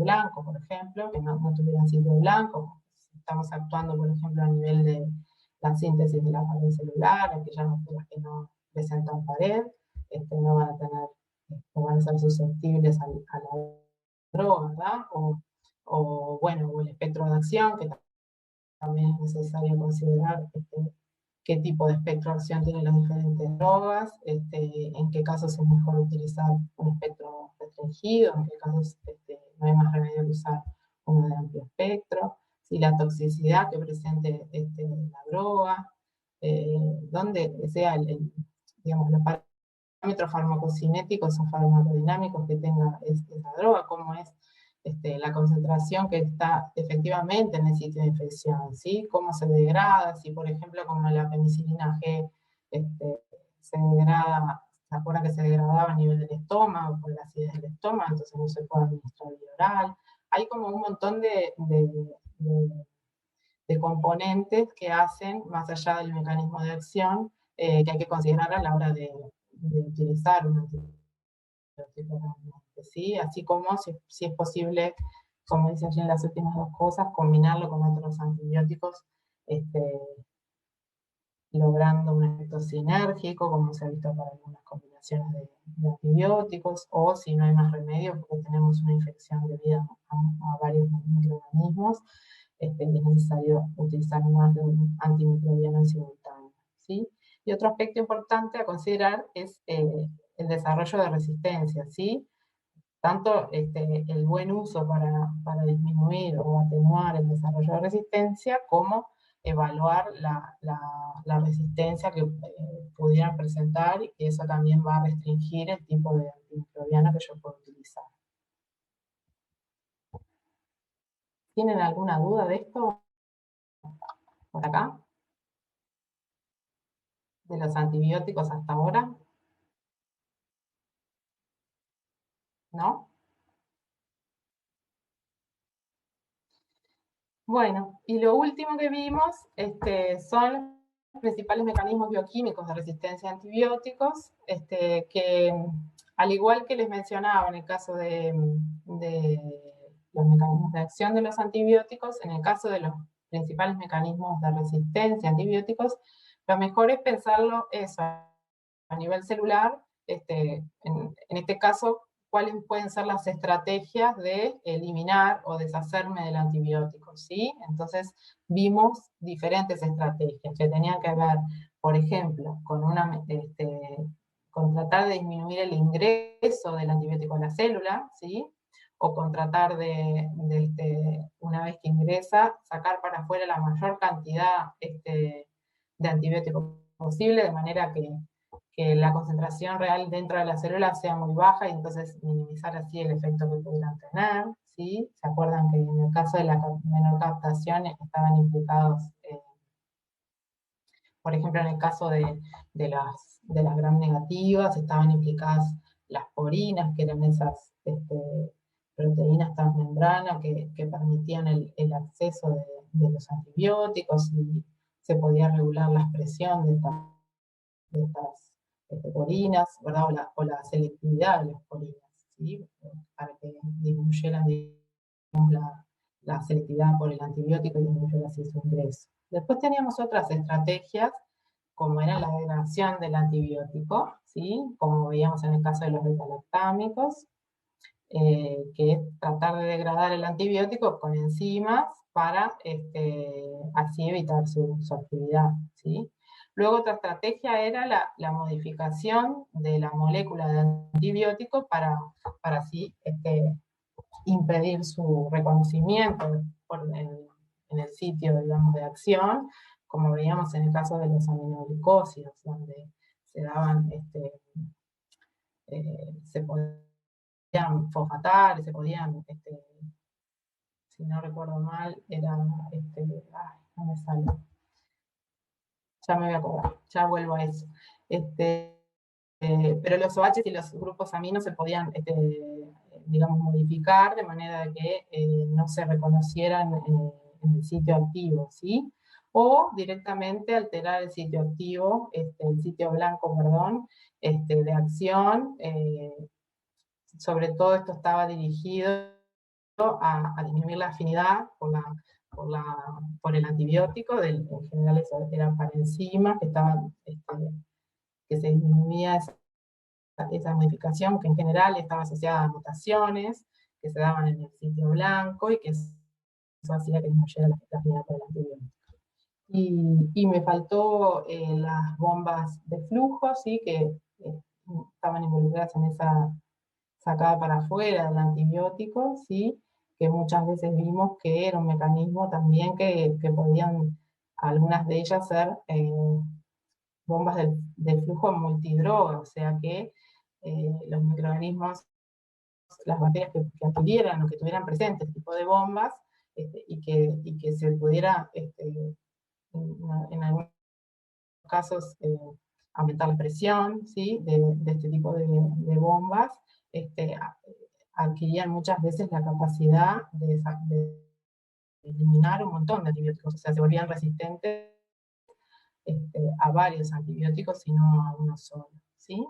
blanco, por ejemplo, que no tuvieran sitio blanco. Estamos actuando, por ejemplo, a nivel de la síntesis de la pared celular, aquellas bacterias que no presentan pared, no van a tener, no van a ser susceptibles a la droga, ¿verdad? O bueno, o el espectro de acción, que también es necesario considerar qué tipo de espectro de acción tienen las diferentes drogas, en qué casos es mejor utilizar un espectro restringido, en qué casos no hay más remedio que usar uno de amplio espectro, si la toxicidad que presente la droga, donde sea digamos, los parámetros farmacocinéticos o farmacodinámicos que tenga esa droga, cómo es la concentración que está efectivamente en el sitio de infección, ¿sí? Cómo se degrada, si por ejemplo como la penicilina G se degrada, se acuerdan que se degradaba a nivel del estómago, por la acidez del estómago, entonces no se puede administrar vía oral. Hay como un montón de componentes que hacen, más allá del mecanismo de acción, que hay que considerar a la hora de utilizar un antibiótico realmente, ¿sí? Así como si es posible, como dice allí en las últimas dos cosas, combinarlo con otros antibióticos, logrando un efecto sinérgico, como se ha visto para algunas combinaciones de antibióticos, o si no hay más remedio, porque tenemos una infección debida a varios microorganismos, y es necesario utilizar más de un antimicrobiano en simultáneo, ¿sí? Y otro aspecto importante a considerar es el desarrollo de resistencia, ¿sí? Tanto el buen uso para disminuir o atenuar el desarrollo de resistencia, como evaluar la resistencia que pudieran presentar, y eso también va a restringir el tipo de antimicrobiano que yo puedo utilizar. ¿Tienen alguna duda de esto? Por acá. De los antibióticos hasta ahora. ¿No? Bueno, y lo último que vimos son los principales mecanismos bioquímicos de resistencia a antibióticos, que al igual que les mencionaba en el caso de los mecanismos de acción de los antibióticos, en el caso de los principales mecanismos de resistencia a antibióticos, lo mejor es pensarlo eso a nivel celular, en este caso, cuáles pueden ser las estrategias de eliminar o deshacerme del antibiótico, ¿sí? Entonces, vimos diferentes estrategias que tenían que ver, por ejemplo, con tratar de disminuir el ingreso del antibiótico a la célula, ¿sí? O con tratar una vez que ingresa, sacar para afuera la mayor cantidad de antibiótico posible, de manera que la concentración real dentro de la célula sea muy baja, y entonces minimizar así el efecto que pudieran tener, ¿sí? ¿Se acuerdan que en el caso de la menor captación estaban implicados, por ejemplo, en el caso de las gram negativas, estaban implicadas las porinas, que eran esas proteínas transmembrana que permitían el acceso de los antibióticos, y se podía regular la expresión de estas porinas, ¿verdad? O la selectividad de las porinas, ¿sí? Para que disminuyeran, digamos, la selectividad por el antibiótico y disminuyera así su ingreso. Después teníamos otras estrategias, como era la degradación del antibiótico, ¿sí? Como veíamos en el caso de los betalactámicos, que es tratar de degradar el antibiótico con enzimas para así evitar su actividad, ¿sí? Luego otra estrategia era la modificación de la molécula de antibiótico para así impedir su reconocimiento en el sitio, digamos, de acción, como veíamos en el caso de los aminoglicósidos, donde se daban, se podían fosfatar, se podían, si no recuerdo mal, era, no me sale. Ya me voy a acordar, ya vuelvo a eso. Pero los OH y los grupos aminos se podían, digamos, modificar de manera de que no se reconocieran en el sitio activo, ¿sí? O directamente alterar el sitio activo, el sitio blanco, perdón, de acción. Sobre todo esto estaba dirigido a disminuir la afinidad por el antibiótico, en general eso eran para enzimas que estaban, que se disminuía esa modificación, que en general estaba asociada a mutaciones que se daban en el sitio blanco, y que eso hacía que disminuyera la afinidad por el antibiótico. Y me faltó las bombas de flujo, ¿sí? Que estaban involucradas en esa sacada para afuera del antibiótico, ¿sí? Que muchas veces vimos que era un mecanismo también que podían, algunas de ellas, ser bombas de flujo multidroga, o sea que los microorganismos, las bacterias que adquirieran o que tuvieran presente este tipo de bombas, y que se pudiera, en algunos casos, aumentar la presión, ¿sí? de este tipo de bombas, adquirían muchas veces la capacidad de eliminar un montón de antibióticos, o sea, se volvían resistentes a varios antibióticos y no a uno solo, ¿sí?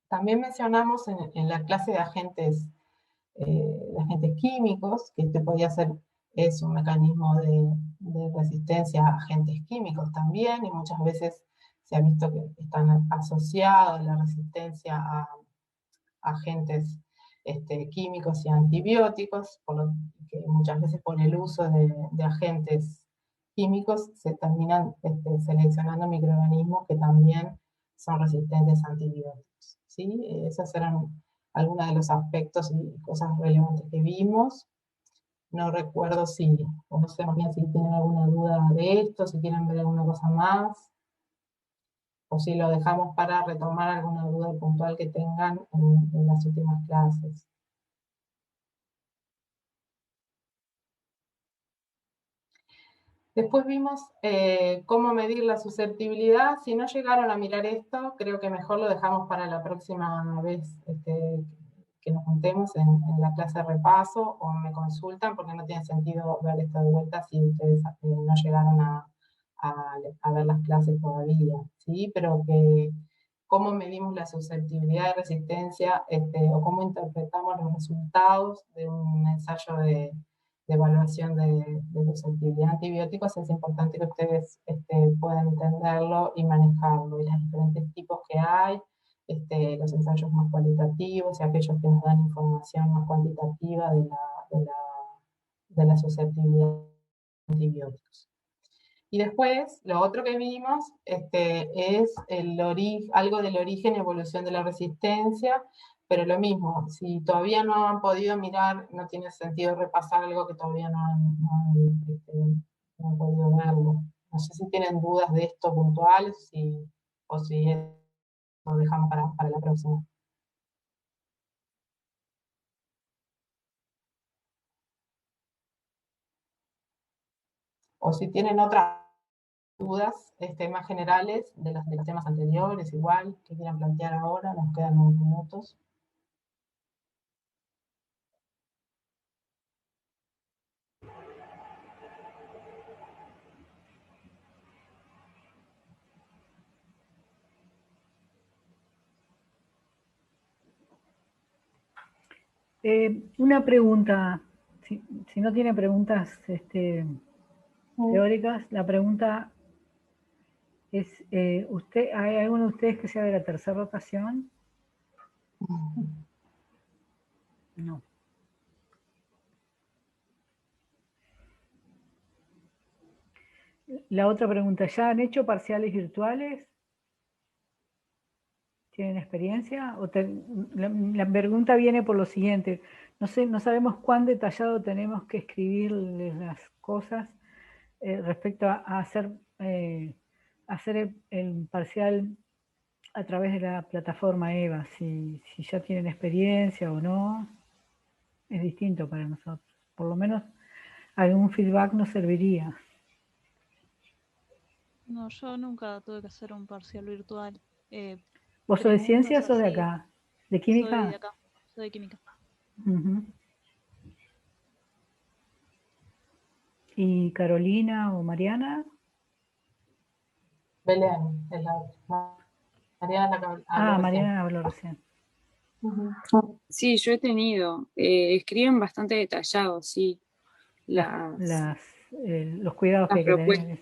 También mencionamos en la clase de agentes químicos, que este podía ser, es un mecanismo de resistencia a agentes químicos también, y muchas veces se ha visto que están asociados la resistencia a agentes químicos y antibióticos, que muchas veces por el uso de agentes químicos se terminan seleccionando microorganismos que también son resistentes a antibióticos, ¿sí? Esos eran algunos de los aspectos y cosas relevantes que vimos. No recuerdo o no sé más bien si tienen alguna duda de esto, si quieren ver alguna cosa más, o si lo dejamos para retomar alguna duda puntual que tengan en las últimas clases. Después vimos cómo medir la susceptibilidad. Si no llegaron a mirar esto, creo que mejor lo dejamos para la próxima vez que nos juntemos en la clase de repaso, o me consultan, porque no tiene sentido ver esto de vuelta si ustedes no llegaron a ver las clases todavía, ¿sí? Pero que cómo medimos la susceptibilidad de resistencia, o cómo interpretamos los resultados de un ensayo de evaluación de susceptibilidad a antibióticos, es importante que ustedes puedan entenderlo y manejarlo, y los diferentes tipos que hay, los ensayos más cualitativos y aquellos que nos dan información más cuantitativa de la susceptibilidad a antibióticos. Y después, lo otro que vimos es algo del origen y evolución de la resistencia, pero lo mismo, si todavía no han podido mirar, no tiene sentido repasar algo que todavía no han podido verlo. No sé si tienen dudas de esto puntuales o si lo dejamos para la próxima. O si tienen otras dudas más generales de los temas anteriores, igual, que quieran plantear ahora, nos quedan unos minutos. Una pregunta, si no tiene preguntas teóricas, la pregunta es, ¿hay alguno de ustedes que sea de la tercera rotación? No. La otra pregunta, ¿ya han hecho parciales virtuales? ¿Tienen experiencia? La pregunta viene por lo siguiente, no sabemos cuán detallado tenemos que escribirles las cosas respecto a hacer el parcial a través de la plataforma EVA, si ya tienen experiencia o no, es distinto para nosotros. Por lo menos algún feedback nos serviría. No, yo nunca tuve que hacer un parcial virtual. ¿Vos sos de ciencias o de acá? ¿De química? Soy de acá, soy de química. ¿Y Carolina o Mariana? Belén, es la otra. Mariana habló recién. Mariana habló recién. Sí, yo he tenido. Escriben bastante detallados, sí. Los cuidados que hay que tener.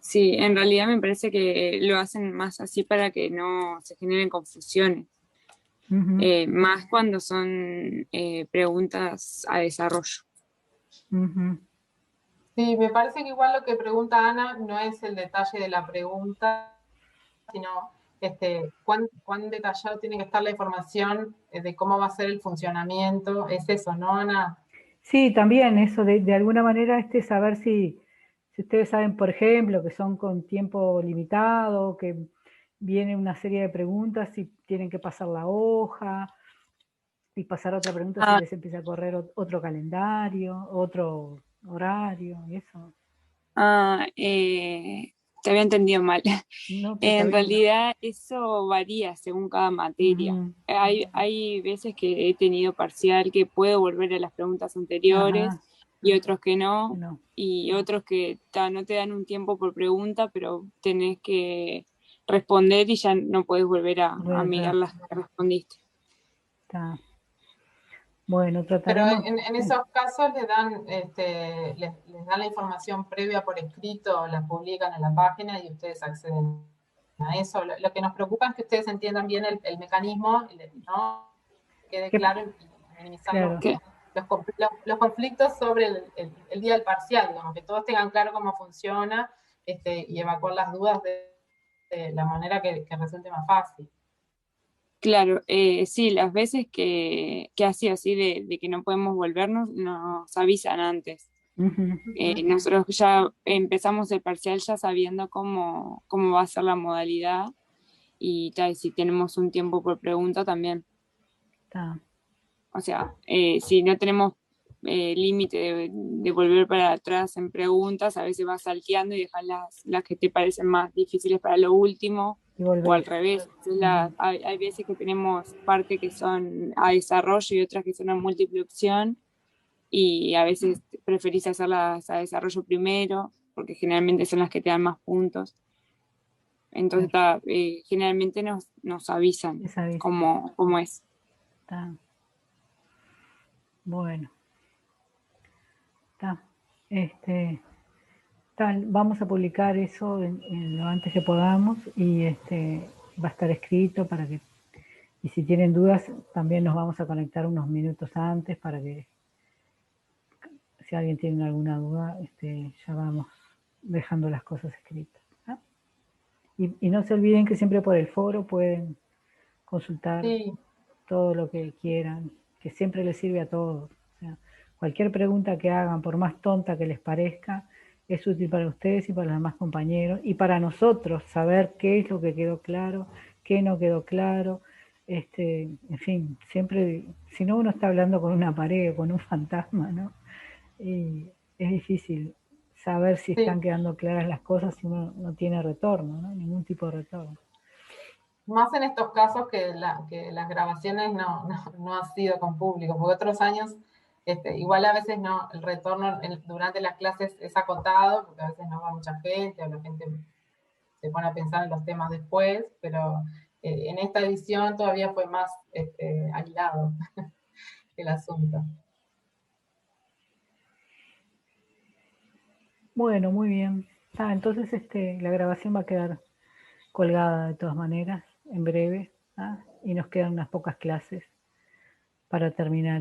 Sí, en realidad me parece que lo hacen más así para que no se generen confusiones. Más cuando son preguntas a desarrollo. Sí, me parece que igual lo que pregunta Ana no es el detalle de la pregunta, sino cuán detallado tiene que estar la información de cómo va a ser el funcionamiento. Es eso, ¿no, Ana? Sí, también eso, de alguna manera saber si ustedes saben, por ejemplo, que son con tiempo limitado, que viene una serie de preguntas y tienen que pasar la hoja y pasar otra pregunta si les empieza a correr otro calendario, otro horario y eso. Te había entendido mal. No, en realidad eso varía según cada materia. Hay veces que he tenido parcial que puedo volver a las preguntas anteriores. y otros que no, No. y otros que no te dan un tiempo por pregunta, pero tenés que responder y ya no podés volver a Bueno, mirar las que respondiste. Está. Bueno, Pero trataremos. en esos casos les dan, les dan la información previa por escrito, la publican en la página y ustedes acceden a eso. Lo que nos preocupa es que ustedes entiendan bien el mecanismo, ¿no? Quede claro y minimizar Claro. los conflictos sobre el día del parcial, digamos, que todos tengan claro cómo funciona y evacuar las dudas de la manera que resulte más fácil. Claro, sí, las veces que ha sido así de que no podemos volvernos, nos avisan antes. Ujú. Nosotros ya empezamos el parcial ya sabiendo cómo va a ser la modalidad y si tenemos un tiempo por pregunta también. Está. O sea, si no tenemos límite de volver para atrás en preguntas, a veces vas salteando y dejas las que te parecen más difíciles para lo último, Y o al volver. revés. Entonces, hay veces que tenemos parte que son a desarrollo y otras que son a múltiple opción, y a veces preferís hacerlas a desarrollo primero, porque generalmente son las que te dan más puntos. Entonces, generalmente nos avisan Esa vez. cómo es. Está. Bueno. Está. Vamos a publicar eso en lo antes que podamos y va a estar escrito para que, y si tienen dudas, también nos vamos a conectar unos minutos antes para que si alguien tiene alguna duda, ya vamos dejando las cosas escritas. ¿Ah? Y no se olviden que siempre por el foro pueden consultar todo lo que quieran, que siempre les sirve a todos. O sea, cualquier pregunta que hagan, por más tonta que les parezca, es útil para ustedes y para los demás compañeros y para nosotros saber qué es lo que quedó claro, qué no quedó claro. En fin, siempre, si no uno está hablando con una pared o con un fantasma, ¿no? Y es difícil saber si están quedando claras las cosas si uno no tiene retorno, ¿no? Ningún tipo de retorno. Más en estos casos que las grabaciones no han sido con público, porque otros años, igual a veces no, el retorno durante las clases es acotado, porque a veces no va mucha gente, o la gente se pone a pensar en los temas después, pero en esta edición todavía fue más aislado el asunto. Bueno, muy bien. Entonces la grabación va a quedar colgada de todas maneras en breve, y nos quedan unas pocas clases para terminar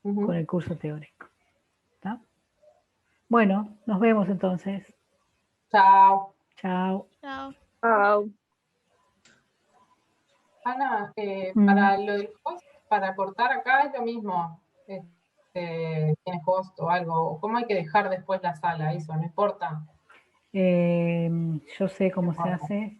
con el curso teórico. ¿Está? Bueno, nos vemos entonces. Chao. Chao. Chao. Chao. Ana, para lo del host, para cortar acá es lo mismo. Tiene host o algo. ¿Cómo hay que dejar después la sala? Eso, no importa. Yo sé cómo se hace.